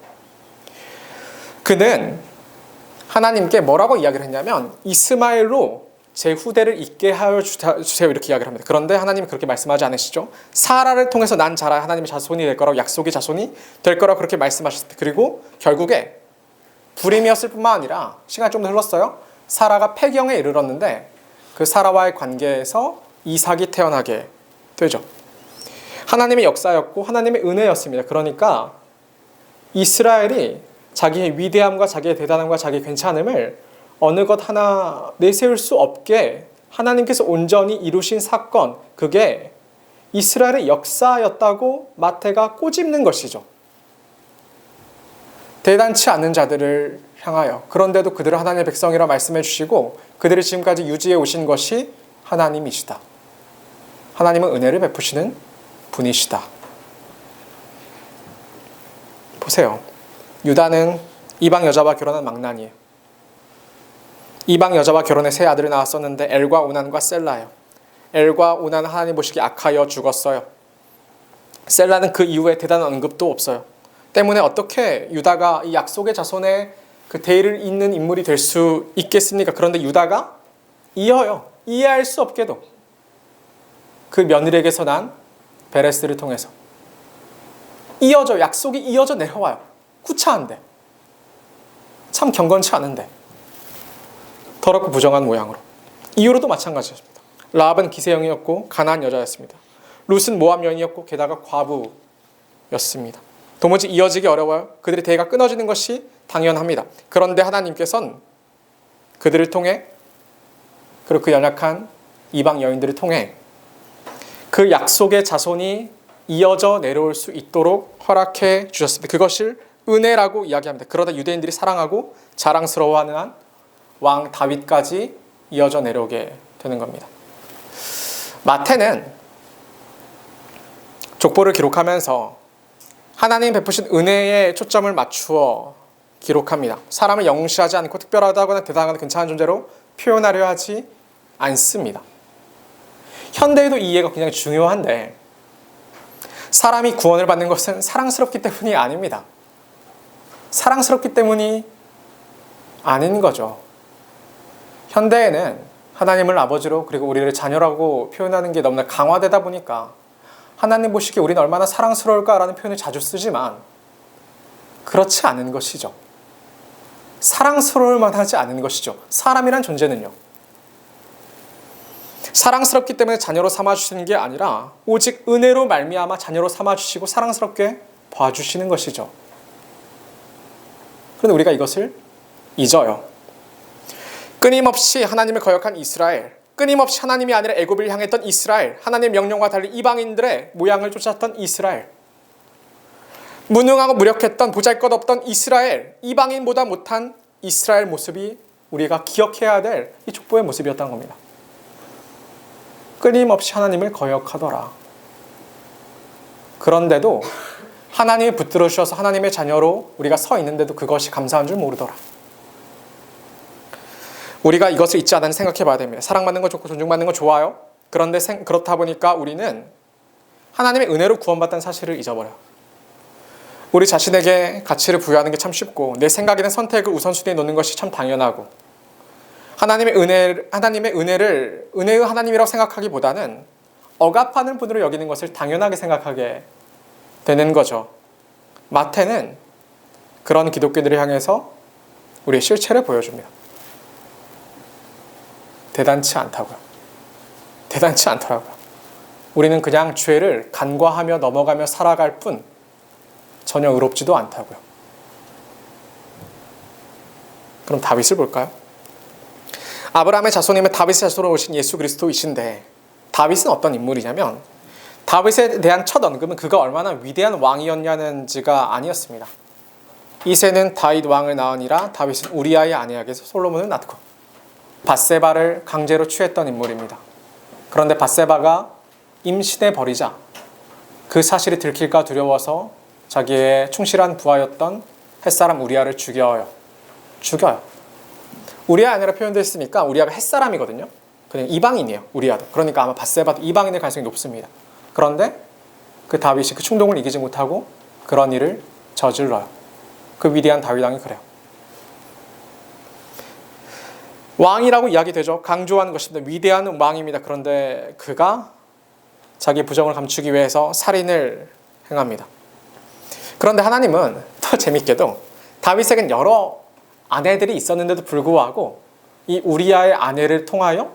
그는 하나님께 뭐라고 이야기를 했냐면 이스마엘로 제 후대를 잇게 하여 주세요 이렇게 이야기를 합니다. 그런데 하나님이 그렇게 말씀하지 않으시죠. 사라를 통해서 난 자라 하나님의 자손이 될 거라고 약속의 자손이 될 거라고 그렇게 말씀하셨습니다. 그리고 결국에 불임이었을 뿐만 아니라 시간이 좀 더 흘렀어요. 사라가 폐경에 이르렀는데 그 사라와의 관계에서 이삭이 태어나게 되죠. 하나님의 역사였고 하나님의 은혜였습니다. 그러니까 이스라엘이 자기의 위대함과 자기의 대단함과 자기의 괜찮음을 어느 것 하나 내세울 수 없게 하나님께서 온전히 이루신 사건, 그게 이스라엘의 역사였다고 마태가 꼬집는 것이죠. 대단치 않은 자들을 향하여, 그런데도 그들을 하나님의 백성이라 말씀해 주시고 그들을 지금까지 유지해 오신 것이 하나님이시다. 하나님은 은혜를 베푸시는 분이시다. 보세요. 유다는 이방 여자와 결혼한 망난이에요. 이방 여자와 결혼해 세 아들을 낳았었는데 엘과 오난과 셀라예요. 엘과 오난은 하나님 보시기에 악하여 죽었어요. 셀라는 그 이후에 대단한 언급도 없어요. 때문에 어떻게 유다가 이 약속의 자손의 그 대의를 잇는 인물이 될 수 있겠습니까? 그런데 유다가 이어요. 이해할 수 없게도 그 며느리에게서 난 베레스를 통해서 이어져, 약속이 이어져 내려와요. 구차한데, 참 경건치 않은데, 더럽고 부정한 모양으로. 이후로도 마찬가지였습니다. 라합은 기세형이었고 가나안 여자였습니다. 룻은 모압 여인이었고 게다가 과부였습니다. 도무지 이어지기 어려워요. 그들의 대가 끊어지는 것이 당연합니다. 그런데 하나님께서는 그들을 통해, 그리고 그 연약한 이방 여인들을 통해 그 약속의 자손이 이어져 내려올 수 있도록 허락해 주셨습니다. 그것을 은혜라고 이야기합니다. 그러다 유대인들이 사랑하고 자랑스러워하는 한 왕 다윗까지 이어져 내려오게 되는 겁니다. 마태는 족보를 기록하면서 하나님 베푸신 은혜에 초점을 맞추어 기록합니다. 사람을 영시하지 않고 특별하다거나 대단하거나 괜찮은 존재로 표현하려 하지 않습니다. 현대에도 이 이해가 굉장히 중요한데, 사람이 구원을 받는 것은 사랑스럽기 때문이 아닙니다. 사랑스럽기 때문이 아닌 거죠. 현대에는 하나님을 아버지로 그리고 우리를 자녀라고 표현하는 게 너무나 강화되다 보니까 하나님 보시기에 우리는 얼마나 사랑스러울까라는 표현을 자주 쓰지만 그렇지 않은 것이죠. 사랑스러울 만하지 않은 것이죠. 사람이란 존재는요. 사랑스럽기 때문에 자녀로 삼아주시는 게 아니라 오직 은혜로 말미암아 자녀로 삼아주시고 사랑스럽게 봐주시는 것이죠. 그런데 우리가 이것을 잊어요. 끊임없이 하나님을 거역한 이스라엘, 끊임없이 하나님이 아니라 애굽을 향했던 이스라엘, 하나님의 명령과 달리 이방인들의 모양을 쫓았던 이스라엘, 무능하고 무력했던 보잘것없던 이스라엘, 이방인보다 못한 이스라엘 모습이 우리가 기억해야 될 이 족보의 모습이었던 겁니다. 끊임없이 하나님을 거역하더라. 그런데도 하나님이 붙들어 주셔서 하나님의 자녀로 우리가 서 있는데도 그것이 감사한 줄 모르더라. 우리가 이것을 잊지 않았는지 생각해 봐야 됩니다. 사랑받는 거 좋고 존중받는 거 좋아요. 그런데 그렇다 보니까 우리는 하나님의 은혜로 구원받다는 사실을 잊어버려요. 우리 자신에게 가치를 부여하는 게 참 쉽고 내 생각에는 선택을 우선순위에 놓는 것이 참 당연하고 하나님의 은혜를 은혜의 하나님이라고 생각하기보다는 억압하는 분으로 여기는 것을 당연하게 생각하게 되는 거죠. 마태는 그런 기독교들을 향해서 우리의 실체를 보여줍니다. 대단치 않다고요. 대단치 않더라고요. 우리는 그냥 죄를 간과하며 넘어가며 살아갈 뿐 전혀 의롭지도 않다고요. 그럼 다윗을 볼까요? 아브라함의 자손이면 다윗의 자손으로 오신 예수 그리스도이신데, 다윗은 어떤 인물이냐면 다윗에 대한 첫 언급은 그가 얼마나 위대한 왕이었냐는지가 아니었습니다. 이새는 다윗 왕을 낳으니라. 다윗은 우리아의 아내에게서 솔로몬을 낳고. 밧세바를 강제로 취했던 인물입니다. 그런데 밧세바가 임신해 버리자 그 사실이 들킬까 두려워서 자기의 충실한 부하였던 햇사람 우리아를 죽여요. 우리아 아내라 표현되어 있으니까 우리아가 햇사람이거든요. 그냥 이방인이에요. 우리아도. 그러니까 아마 밧세바도 이방인일 가능성이 높습니다. 그런데 그 다윗이 그 충동을 이기지 못하고 그런 일을 저질러요. 그 위대한 다윗 왕이 그래요. 왕이라고 이야기되죠. 강조하는 것입니다. 위대한 왕입니다. 그런데 그가 자기 부정을 감추기 위해서 살인을 행합니다. 그런데 하나님은 더 재밌게도 다윗에겐 여러 아내들이 있었는데도 불구하고 이 우리아의 아내를 통하여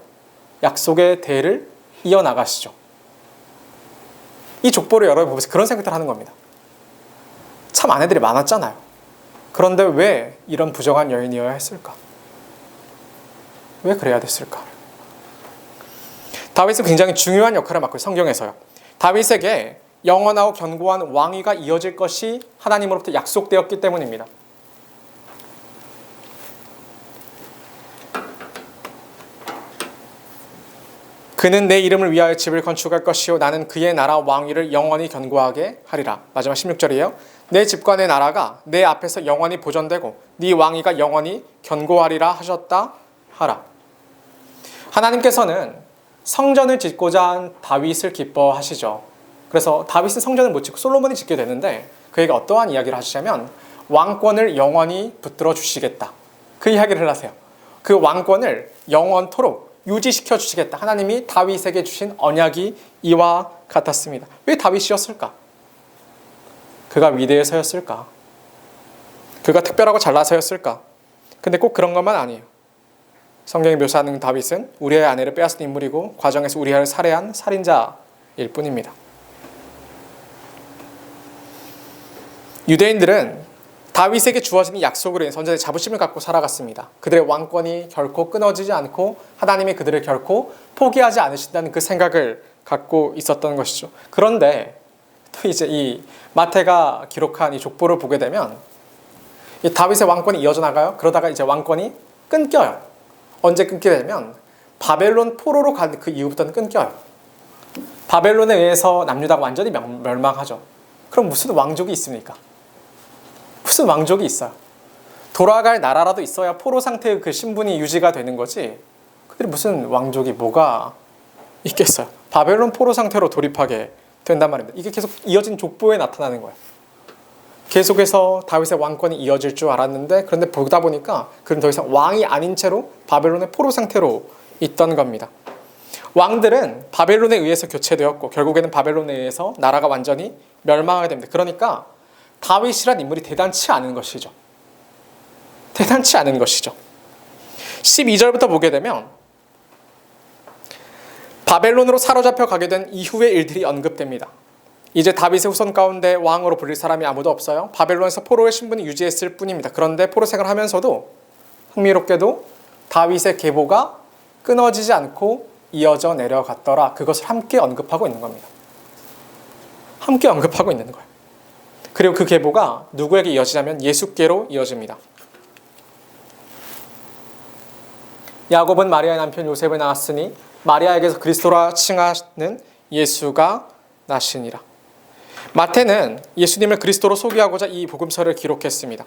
약속의 대를 이어나가시죠. 이 족보를 여러분 보면서 그런 생각을 하는 겁니다. 참 아내들이 많았잖아요. 그런데 왜 이런 부정한 여인이어야 했을까? 왜 그래야 됐을까? 다윗은 굉장히 중요한 역할을 맡고 성경에서요. 다윗에게 영원하고 견고한 왕위가 이어질 것이 하나님으로부터 약속되었기 때문입니다. 그는 내 이름을 위하여 집을 건축할 것이요 나는 그의 나라 왕위를 영원히 견고하게 하리라. 마지막 16절이에요. 내 집과 내 나라가 내 앞에서 영원히 보존되고 네 왕위가 영원히 견고하리라 하셨다 하라. 하나님께서는 성전을 짓고자 한 다윗을 기뻐하시죠. 그래서 다윗은 성전을 못 짓고 솔로몬이 짓게 되는데 그에게 어떠한 이야기를 하시냐면 왕권을 영원히 붙들어 주시겠다. 그 이야기를 하세요. 그 왕권을 영원토록 유지시켜 주시겠다. 하나님이 다윗에게 주신 언약이 이와 같았습니다. 왜 다윗이었을까? 그가 위대해서였을까? 그가 특별하고 잘나서였을까? 근데 꼭 그런 것만 아니에요. 성경이 묘사하는 다윗은 우리아의 아내를 빼앗은 인물이고 과정에서 우리아를 살해한 살인자일 뿐입니다. 유대인들은 다윗에게 주어진 이 약속으로 인해서 언제나 자부심을 갖고 살아갔습니다. 그들의 왕권이 결코 끊어지지 않고 하나님이 그들을 결코 포기하지 않으신다는 그 생각을 갖고 있었던 것이죠. 그런데 또 이제 이 마태가 기록한 이 족보를 보게 되면 이 다윗의 왕권이 이어져 나가요. 그러다가 이제 왕권이 끊겨요. 언제 끊게 되면 바벨론 포로로 간 그 이후부터는 끊겨요. 바벨론에 의해서 남유다가 완전히 멸망하죠. 그럼 무슨 왕족이 있습니까? 무슨 왕족이 있어요? 돌아갈 나라라도 있어야 포로 상태의 그 신분이 유지가 되는 거지. 그들이 무슨 왕족이 뭐가 있겠어요? 바벨론 포로 상태로 돌입하게 된단 말입니다. 이게 계속 이어진 족보에 나타나는 거예요. 계속해서 다윗의 왕권이 이어질 줄 알았는데 그런데 보다 보니까 그는 더 이상 왕이 아닌 채로 바벨론의 포로 상태로 있던 겁니다. 왕들은 바벨론에 의해서 교체되었고 결국에는 바벨론에 의해서 나라가 완전히 멸망하게 됩니다. 그러니까 다윗이란 인물이 대단치 않은 것이죠. 대단치 않은 것이죠. 12절부터 보게 되면 바벨론으로 사로잡혀 가게 된 이후의 일들이 언급됩니다. 이제 다윗의 후손 가운데 왕으로 불릴 사람이 아무도 없어요. 바벨론에서 포로의 신분을 유지했을 뿐입니다. 그런데 포로 생활을 하면서도 흥미롭게도 다윗의 계보가 끊어지지 않고 이어져 내려갔더라. 그것을 함께 언급하고 있는 겁니다. 함께 언급하고 있는 거예요. 그리고 그 계보가 누구에게 이어지냐면 예수께로 이어집니다. 야곱은 마리아의 남편 요셉을 낳았으니 마리아에게서 그리스도라 칭하는 예수가 나시니라. 마태는 예수님을 그리스도로 소개하고자 이 복음서를 기록했습니다.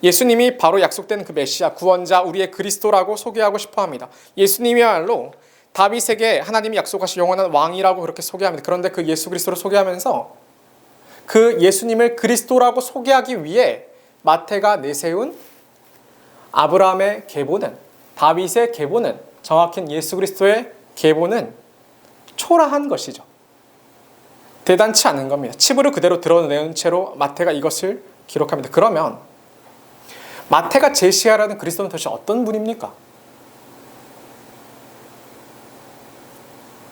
예수님이 바로 약속된 그 메시아, 구원자, 우리의 그리스도라고 소개하고 싶어합니다. 예수님이야말로 다윗에게 하나님이 약속하신 영원한 왕이라고 그렇게 소개합니다. 그런데 그 예수 그리스도를 소개하면서 그 예수님을 그리스도라고 소개하기 위해 마태가 내세운 아브라함의 계보는, 다윗의 계보는, 정확히 예수 그리스도의 계보는 초라한 것이죠. 대단치 않은 겁니다. 치부를 그대로 드러내는 채로 마태가 이것을 기록합니다. 그러면 마태가 제시하라는 그리스도는 도대체 어떤 분입니까?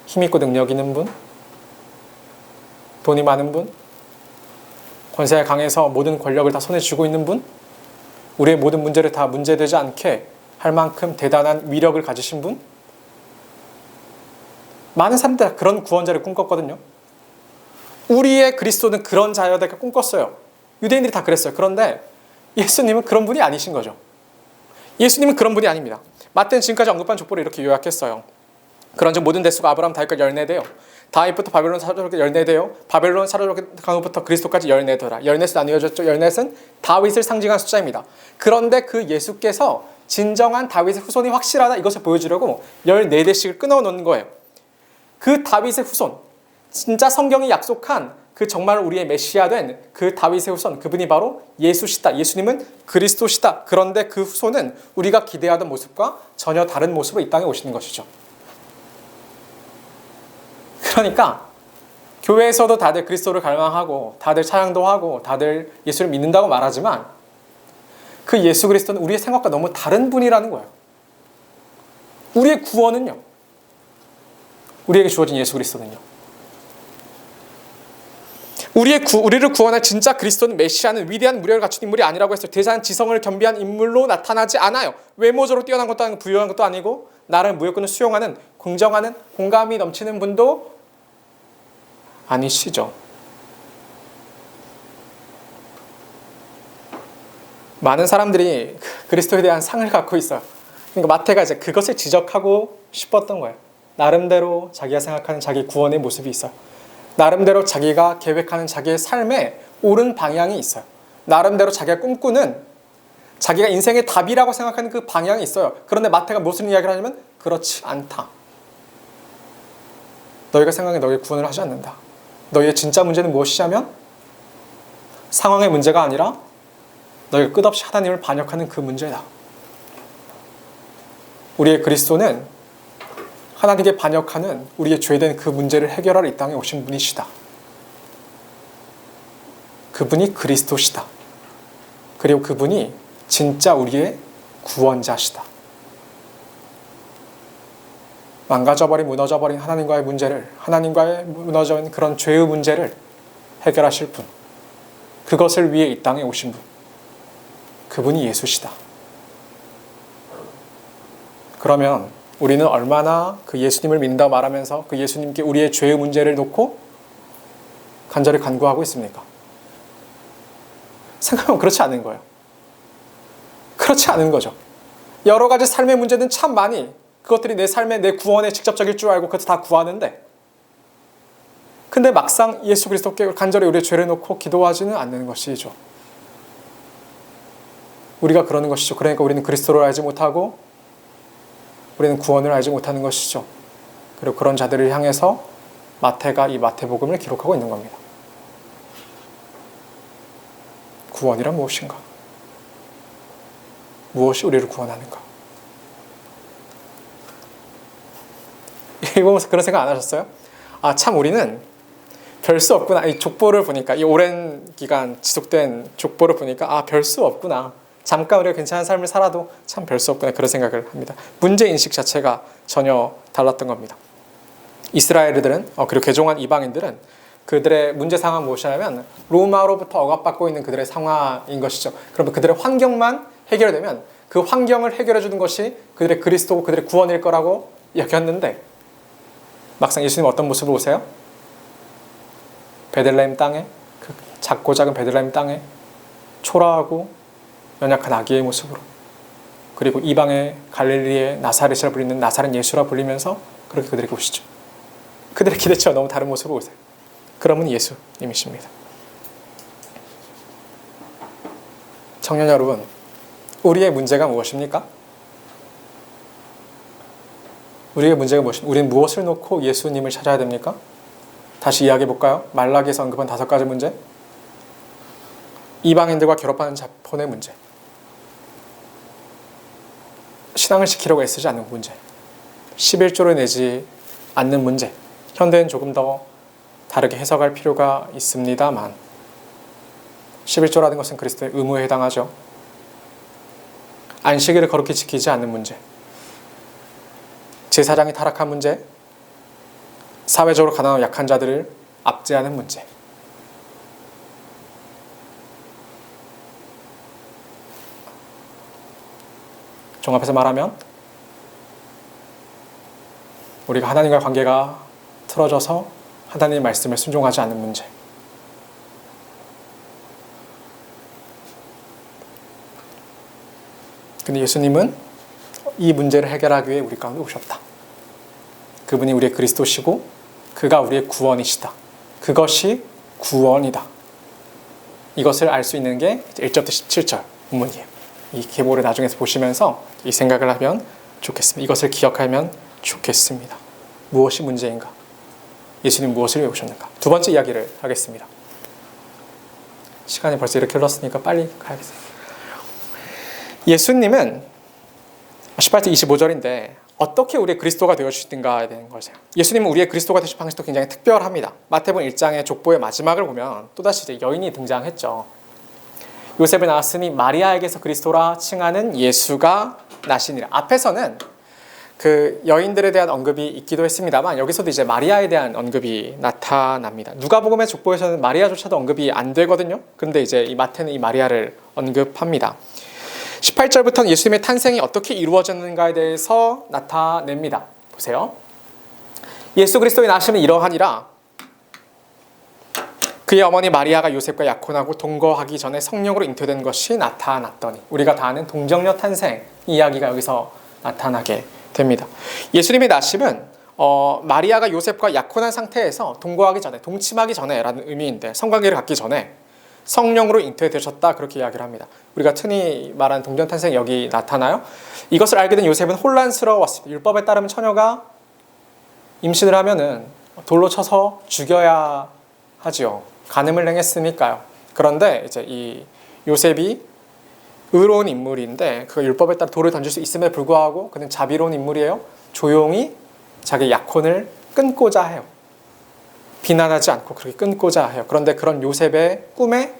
힘있고 능력 있는 분? 돈이 많은 분? 권세가 강해서 모든 권력을 다 손에 쥐고 있는 분? 우리의 모든 문제를 다 문제되지 않게 할 만큼 대단한 위력을 가지신 분? 많은 사람들이 다 그런 구원자를 꿈꿨거든요. 우리의 그리스도는 그런 자여다 꿈꿨어요. 유대인들이 다 그랬어요. 그런데 예수님은 그런 분이 아니신 거죠. 예수님은 그런 분이 아닙니다. 마태는 지금까지 언급한 족보를 이렇게 요약했어요. 그런즉 모든 대수가 아브라함 다윗까지 14대요. 다윗부터 바벨론 사로잡게 14대요. 바벨론 사로잡게 간 후부터 그리스도까지 14대라. 14수 나뉘어졌죠. 14은 다윗을 상징한 숫자입니다. 그런데 그 예수께서 진정한 다윗의 후손이 확실하다 이것을 보여주려고 14대씩을 끊어 놓는 거예요. 그 다윗의 후손, 진짜 성경이 약속한 그 정말 우리의 메시아 된 그 다윗의 후손, 그분이 바로 예수시다. 예수님은 그리스도시다. 그런데 그 후손은 우리가 기대하던 모습과 전혀 다른 모습으로 이 땅에 오시는 것이죠. 그러니까 교회에서도 다들 그리스도를 갈망하고 다들 찬양도 하고 다들 예수를 믿는다고 말하지만 그 예수 그리스도는 우리의 생각과 너무 다른 분이라는 거예요. 우리의 구원은요. 우리에게 주어진 예수 그리스도는요. 우리를 구원할 진짜 그리스도는 메시아는 위대한 무력을 갖춘 인물이 아니라고 했어요. 대단한 지성을 겸비한 인물로 나타나지 않아요. 외모적으로 뛰어난 것도 아니고 부유한 것도 아니고 나를 무역권을 수용하는 공정하는 공감이 넘치는 분도 아니시죠. 많은 사람들이 그리스도에 대한 상을 갖고 있어요. 그러니까 마태가 이제 그것을 지적하고 싶었던 거예요. 나름대로 자기가 생각하는 자기 구원의 모습이 있어요. 나름대로 자기가 계획하는 자기의 삶에 옳은 방향이 있어요. 나름대로 자기가 꿈꾸는 자기가 인생의 답이라고 생각하는 그 방향이 있어요. 그런데 마태가 무슨 이야기를 하냐면 그렇지 않다. 너희가 생각해 너희의 구원을 하지 않는다. 너희의 진짜 문제는 무엇이냐면 상황의 문제가 아니라 너희가 끝없이 하나님을 반역하는 그 문제다. 우리의 그리스도는 하나님께 반역하는 우리의 죄된 그 문제를 해결하러 이 땅에 오신 분이시다. 그분이 그리스도시다. 그리고 그분이 진짜 우리의 구원자시다. 망가져버린, 무너져버린 하나님과의 문제를, 하나님과의 무너져버린 그런 죄의 문제를 해결하실 분. 그것을 위해 이 땅에 오신 분. 그분이 예수시다. 그러면 우리는 얼마나 그 예수님을 믿는다고 말하면서 그 예수님께 우리의 죄의 문제를 놓고 간절히 간구하고 있습니까? 생각하면 그렇지 않은 거예요. 그렇지 않은 거죠. 여러 가지 삶의 문제는 참 많이 그것들이 내 삶의 내 구원에 직접적일 줄 알고 그것을 다 구하는데 근데 막상 예수 그리스도께 간절히 우리의 죄를 놓고 기도하지는 않는 것이죠. 우리가 그러는 것이죠. 그러니까 우리는 그리스도를 알지 못하고 우리는 구원을 알지 못하는 것이죠. 그리고 그런 자들을 향해서 마태가 이 마태복음을 기록하고 있는 겁니다. 구원이란 무엇인가? 무엇이 우리를 구원하는가? 읽으면서 그런 생각 안 하셨어요? 아, 참 우리는 별 수 없구나. 이 족보를 보니까 이 오랜 기간 지속된 족보를 보니까 아, 별 수 없구나. 잠깐 우리가 괜찮은 삶을 살아도 참 별 수 없구나 그런 생각을 합니다. 문제인식 자체가 전혀 달랐던 겁니다. 이스라엘들은 그리고 개종한 이방인들은 그들의 문제 상황은 무엇이냐면 로마로부터 억압받고 있는 그들의 상황인 것이죠. 그러면 그들의 환경만 해결되면 그 환경을 해결해 주는 것이 그들의 그리스도고 그들의 구원일 거라고 여겼는데 막상 예수님 어떤 모습을 보세요? 베들레헴 땅에 그 작고 작은 베들레헴 땅에 초라하고 연약한 아기의 모습으로 그리고 이방의 갈릴리의 나사렛이라 불리는 나사렛 예수라 불리면서 그렇게 그들에게 오시죠. 그들의 기대치와 너무 다른 모습을 보세요. 그러면 예수님이십니다. 청년 여러분, 우리의 문제가 무엇입니까? 우리의 문제가 무엇입니까? 우리는 무엇을 놓고 예수님을 찾아야 됩니까? 다시 이야기해 볼까요? 말라기에서 언급한 5가지 문제. 이방인들과 결합하는 자본의 문제. 신앙을 지키려고 애쓰지 않는 문제. 11조를 내지 않는 문제. 현대는 조금 더 다르게 해석할 필요가 있습니다만 11조라는 것은 그리스도의 의무에 해당하죠. 안식일을 거룩히 지키지 않는 문제. 제사장이 타락한 문제. 사회적으로 가난하고 약한 자들을 압제하는 문제. 종합해서 말하면 우리가 하나님과의 관계가 틀어져서 하나님의 말씀에 순종하지 않는 문제. 근데 예수님은 이 문제를 해결하기 위해 우리 가운데 오셨다. 그분이 우리의 그리스도시고 그가 우리의 구원이시다. 그것이 구원이다. 이것을 알 수 있는 게 1절부터 17절 본문이에요. 이 계보를 나중에 보시면서 이 생각을 하면 좋겠습니다. 이것을 기억하면 좋겠습니다. 무엇이 문제인가? 예수님 무엇을 위해 오셨는가? 두 번째 이야기를 하겠습니다. 시간이 벌써 이렇게 흘렀으니까 빨리 가야겠어요. 예수님은 18절 25절인데 어떻게 우리의 그리스도가 되어주시든가에 대한 것이에요. 예수님은 우리의 그리스도가 되신 방식도 굉장히 특별합니다. 마태복음 1장의 족보의 마지막을 보면 또다시 이제 여인이 등장했죠. 요셉을 낳았으니 마리아에게서 그리스도라 칭하는 예수가 나시니라. 앞에서는 그 여인들에 대한 언급이 있기도 했습니다만 여기서도 이제 마리아에 대한 언급이 나타납니다. 누가복음의 족보에서는 마리아조차도 언급이 안 되거든요. 그런데 이제 이 마태는 이 마리아를 언급합니다. 18절부터는 예수님의 탄생이 어떻게 이루어졌는가에 대해서 나타냅니다. 보세요. 예수 그리스도의 나심은 이러하니라. 그의 어머니 마리아가 요셉과 약혼하고 동거하기 전에 성령으로 잉태된 것이 나타났더니. 우리가 다 아는 동정녀 탄생 이야기가 여기서 나타나게 됩니다. 예수님의 나심은 마리아가 요셉과 약혼한 상태에서 동거하기 전에, 동침하기 전에 라는 의미인데 성관계를 갖기 전에 성령으로 잉태되셨다 그렇게 이야기를 합니다. 우리가 흔히 말하는 동정 탄생이 여기 나타나요. 이것을 알게 된 요셉은 혼란스러웠습니다. 율법에 따르면 처녀가 임신을 하면은 돌로 쳐서 죽여야 하지요. 간음을 행했으니까요. 그런데 이제 이 요셉이 의로운 인물인데 그 율법에 따라 돌을 던질 수 있음에 불구하고 그는 자비로운 인물이에요. 조용히 자기 약혼을 끊고자 해요. 비난하지 않고 그렇게 끊고자 해요. 그런데 그런 요셉의 꿈에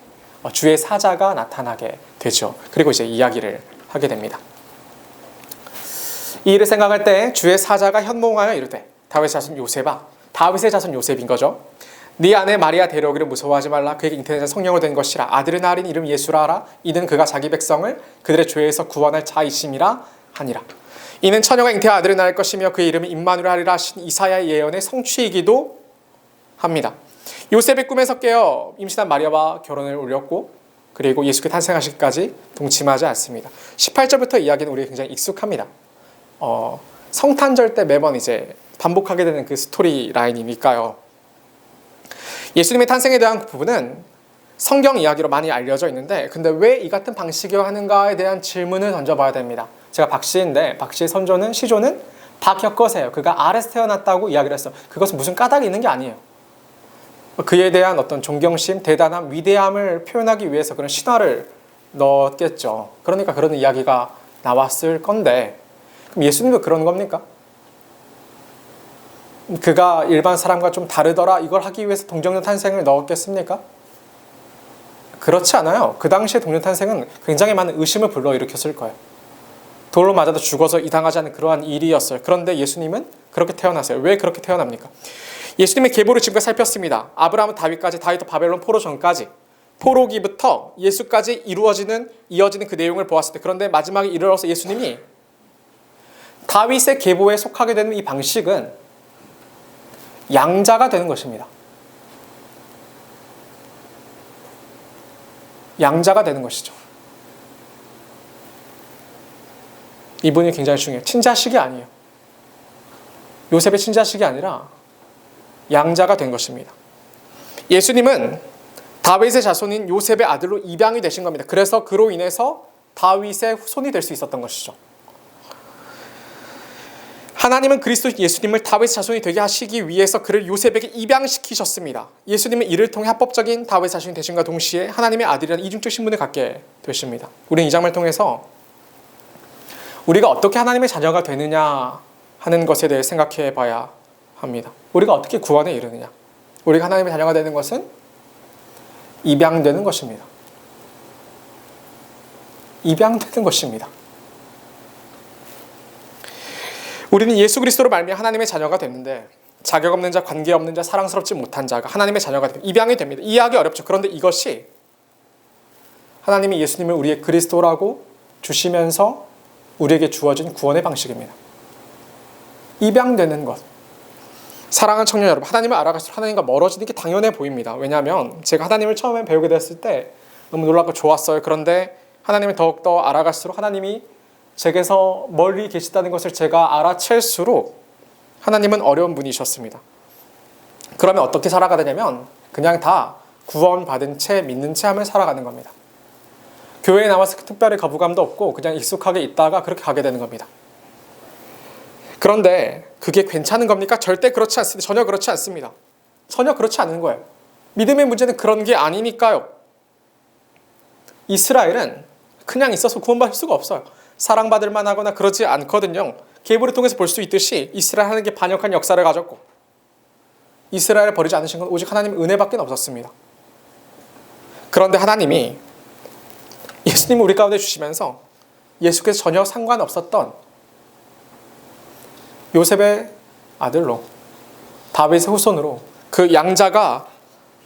주의 사자가 나타나게 되죠. 그리고 이제 이야기를 하게 됩니다. 이 일을 생각할 때 주의 사자가 현몽하여 이르되 다윗의 자손 요셉아, 다윗의 자손 요셉인 거죠. 네 아내 마리아 데려오기를 무서워하지 말라. 그에게 잉태된 자성령으로 된 것이라. 아들을 낳으린 이름 예수라 하라. 이는 그가 자기 백성을 그들의 죄에서 구원할 자이심이라 하니라. 이는 처녀가 잉태하 아들을 낳을 것이며 그의 이름이 임마누엘 하리라 하신 이사야의 예언의 성취이기도 합니다. 요셉의 꿈에서 깨어 임신한 마리아와 결혼을 올렸고 그리고 예수께 탄생하시기까지 동침하지 않습니다. 18절부터 이야기는 우리에게 굉장히 익숙합니다. 성탄절 때 매번 이제 반복하게 되는 그 스토리 라인이니까요. 예수님의 탄생에 대한 부분은 성경 이야기로 많이 알려져 있는데 근데 왜 이 같은 방식이어야 하는가에 대한 질문을 던져봐야 됩니다. 제가 박씨인데 박씨의 시조는 박혁거세요. 그가 아래서 태어났다고 이야기를 했어. 그것은 무슨 까닭이 있는 게 아니에요. 그에 대한 어떤 존경심, 대단함, 위대함을 표현하기 위해서 그런 신화를 넣었겠죠. 그러니까 그런 이야기가 나왔을 건데 그럼 예수님도 그런 겁니까? 그가 일반 사람과 좀 다르더라 이걸 하기 위해서 동정녀 탄생을 넣었겠습니까? 그렇지 않아요. 그 당시에 동정녀 탄생은 굉장히 많은 의심을 불러일으켰을 거예요. 돌로 맞아도 죽어서 이당하지 않는 그러한 일이었어요. 그런데 예수님은 그렇게 태어나세요. 왜 그렇게 태어납니까? 예수님의 계보를 지금까지 살폈습니다. 아브라함 다윗까지, 다윗도 바벨론 포로 전까지, 포로기부터 예수까지 이어지는 그 내용을 보았을 때 그런데 마지막에 이르러서 예수님이 다윗의 계보에 속하게 되는 이 방식은 양자가 되는 것입니다. 양자가 되는 것이죠. 이분이 굉장히 중요해요. 친자식이 아니에요. 요셉의 친자식이 아니라 양자가 된 것입니다. 예수님은 다윗의 자손인 요셉의 아들로 입양이 되신 겁니다. 그래서 그로 인해서 다윗의 후손이 될 수 있었던 것이죠. 하나님은 그리스도 예수님을 다윗의 자손이 되게 하시기 위해서 그를 요셉에게 입양시키셨습니다. 예수님은 이를 통해 합법적인 다윗의 자손이 되신과 동시에 하나님의 아들이라는 이중적 신분을 갖게 되십니다. 우리는 이 장면을 통해서 우리가 어떻게 하나님의 자녀가 되느냐 하는 것에 대해 생각해 봐야 합니다. 우리가 어떻게 구원에 이르느냐. 우리가 하나님의 자녀가 되는 것은 입양되는 것입니다. 입양되는 것입니다. 우리는 예수 그리스도로 말미암아 하나님의 자녀가 됐는데 자격 없는 자, 관계 없는 자, 사랑스럽지 못한 자가 하나님의 자녀가 됩니다. 입양이 됩니다. 이해하기 어렵죠. 그런데 이것이 하나님이 예수님을 우리의 그리스도라고 주시면서 우리에게 주어진 구원의 방식입니다. 입양되는 것. 사랑하는 청년 여러분, 하나님을 알아갈수록 하나님과 멀어지는 게 당연해 보입니다. 왜냐하면 제가 하나님을 처음에 배우게 됐을 때 너무 놀랍고 좋았어요. 그런데 하나님을 더욱더 알아갈수록 하나님이 제게서 멀리 계시다는 것을 제가 알아챌수록 하나님은 어려운 분이셨습니다. 그러면 어떻게 살아가야 되냐면 그냥 다 구원받은 채 믿는 채 하며 살아가는 겁니다. 교회에 나와서 특별히 거부감도 없고 그냥 익숙하게 있다가 그렇게 가게 되는 겁니다. 그런데 그게 괜찮은 겁니까? 절대 그렇지 않습니다. 전혀 그렇지 않습니다. 전혀 그렇지 않은 거예요. 믿음의 문제는 그런 게 아니니까요. 이스라엘은 그냥 있어서 구원받을 수가 없어요. 사랑받을 만하거나 그러지 않거든요. 계보를 통해서 볼 수 있듯이 이스라엘 하나님께 반역한 역사를 가졌고 이스라엘을 버리지 않으신 건 오직 하나님의 은혜밖에 없었습니다. 그런데 하나님이 예수님을 우리 가운데 주시면서 예수께서 전혀 상관없었던 요셉의 아들로 다윗의 후손으로 그 양자가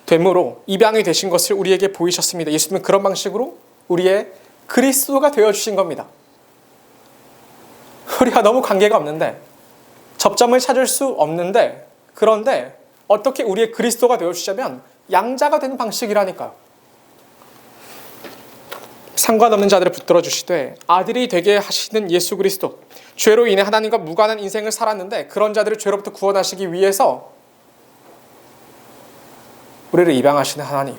됨으로 입양이 되신 것을 우리에게 보이셨습니다. 예수님은 그런 방식으로 우리의 그리스도가 되어주신 겁니다. 우리가 너무 관계가 없는데 접점을 찾을 수 없는데 그런데 어떻게 우리의 그리스도가 되어주시냐면 양자가 되는 방식이라니까요. 상관없는 자들을 붙들어 주시되 아들이 되게 하시는 예수 그리스도, 죄로 인해 하나님과 무관한 인생을 살았는데 그런 자들을 죄로부터 구원하시기 위해서 우리를 입양하시는 하나님,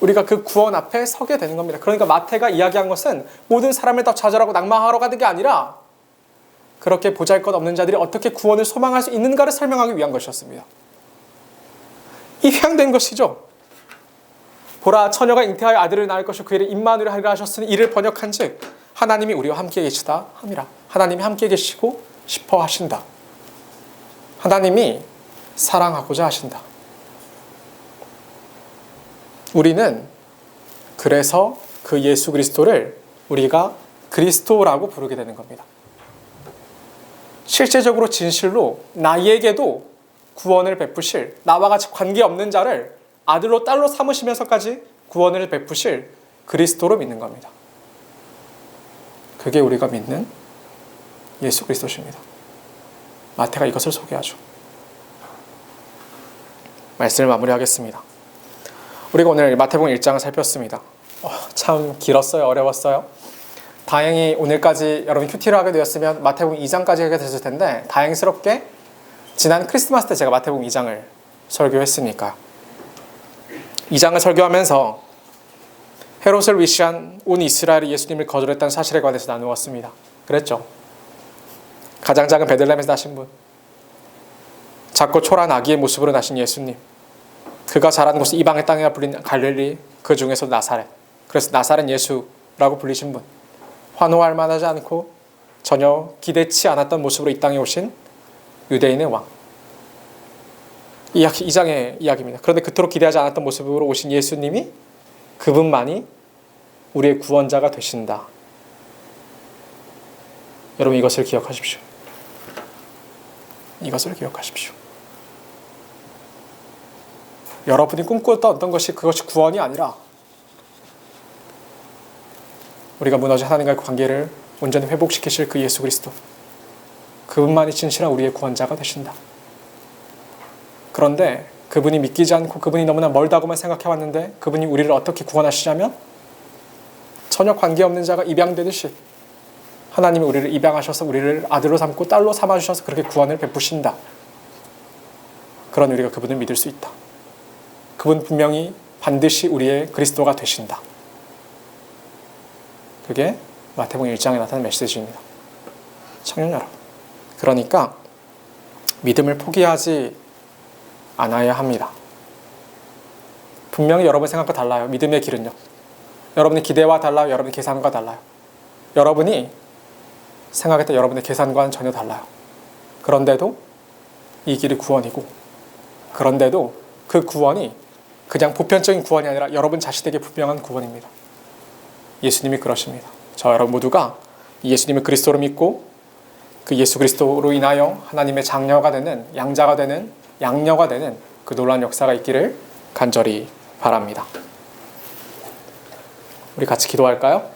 우리가 그 구원 앞에 서게 되는 겁니다. 그러니까 마태가 이야기한 것은 모든 사람을 다 좌절하고 낙망하러 가는 게 아니라 그렇게 보잘것없는 자들이 어떻게 구원을 소망할 수 있는가를 설명하기 위한 것이었습니다. 입양된 것이죠. 보라, 처녀가 잉태하여 아들을 낳을 것이요 그 이를 임마누엘 하리라 하셨으니 이를 번역한즉 하나님이 우리와 함께 계시다 함이라. 하나님이 함께 계시고 싶어 하신다. 하나님이 사랑하고자 하신다. 우리는 그래서 그 예수 그리스도를 우리가 그리스도라고 부르게 되는 겁니다. 실제적으로 진실로 나에게도 구원을 베푸실, 나와 같이 관계없는 자를 아들로 딸로 삼으시면서까지 구원을 베푸실 그리스도로 믿는 겁니다. 그게 우리가 믿는 예수 그리스도십니다. 마태가 이것을 소개하죠. 말씀을 마무리하겠습니다. 우리가 오늘 마태복음 1장을 살폈습니다. 참 길었어요? 어려웠어요? 다행히 오늘까지 여러분 큐티를 하게 되었으면 마태복음 2장까지 하게 됐을 텐데 다행스럽게 지난 크리스마스 때 제가 마태복음 2장을 설교했으니까요. 2장을 설교하면서 헤롯을 위시한 온 이스라엘이 예수님을 거절했다는 사실에 관해서 나누었습니다. 그랬죠? 가장 작은 베들레헴에서 나신 분, 작고 초라한 아기의 모습으로 나신 예수님, 그가 자란 곳은 이방의 땅이라 불린 갈릴리, 그 중에서 나사렛, 그래서 나사렛 예수라고 불리신 분, 환호할 만하지 않고 전혀 기대치 않았던 모습으로 이 땅에 오신 유대인의 왕, 이 2장의 이야기입니다. 그런데 그토록 기대하지 않았던 모습으로 오신 예수님이 그분만이 우리의 구원자가 되신다. 여러분 이것을 기억하십시오. 이것을 기억하십시오. 여러분이 꿈꾸었던 어떤 것이 그것이 구원이 아니라 우리가 무너진 하나님과의 관계를 온전히 회복시키실 그 예수 그리스도, 그분만이 진실한 우리의 구원자가 되신다. 그런데 그분이 믿기지 않고 그분이 너무나 멀다고만 생각해왔는데 그분이 우리를 어떻게 구원하시냐면 전혀 관계없는 자가 입양되듯이 하나님이 우리를 입양하셔서 우리를 아들로 삼고 딸로 삼아주셔서 그렇게 구원을 베푸신다. 그런 우리가 그분을 믿을 수 있다. 그분 분명히 반드시 우리의 그리스도가 되신다. 그게 마태복음 1장에 나타난 메시지입니다. 청년 여러분, 그러니까 믿음을 포기하지 않아야 합니다. 분명히 여러분 생각과 달라요. 믿음의 길은요. 여러분의 기대와 달라요. 여러분의 계산과 달라요. 여러분이 생각했던 여러분의 계산과는 전혀 달라요. 그런데도 이 길이 구원이고, 그런데도 그 구원이 그냥 보편적인 구원이 아니라 여러분 자신에게 분명한 구원입니다. 예수님이 그러십니다. 저 여러분 모두가 예수님을 그리스도로 믿고 그 예수 그리스도로 인하여 하나님의 장녀가 되는, 양자가 되는, 양녀가 되는 그 놀라운 역사가 있기를 간절히 바랍니다. 우리 같이 기도할까요?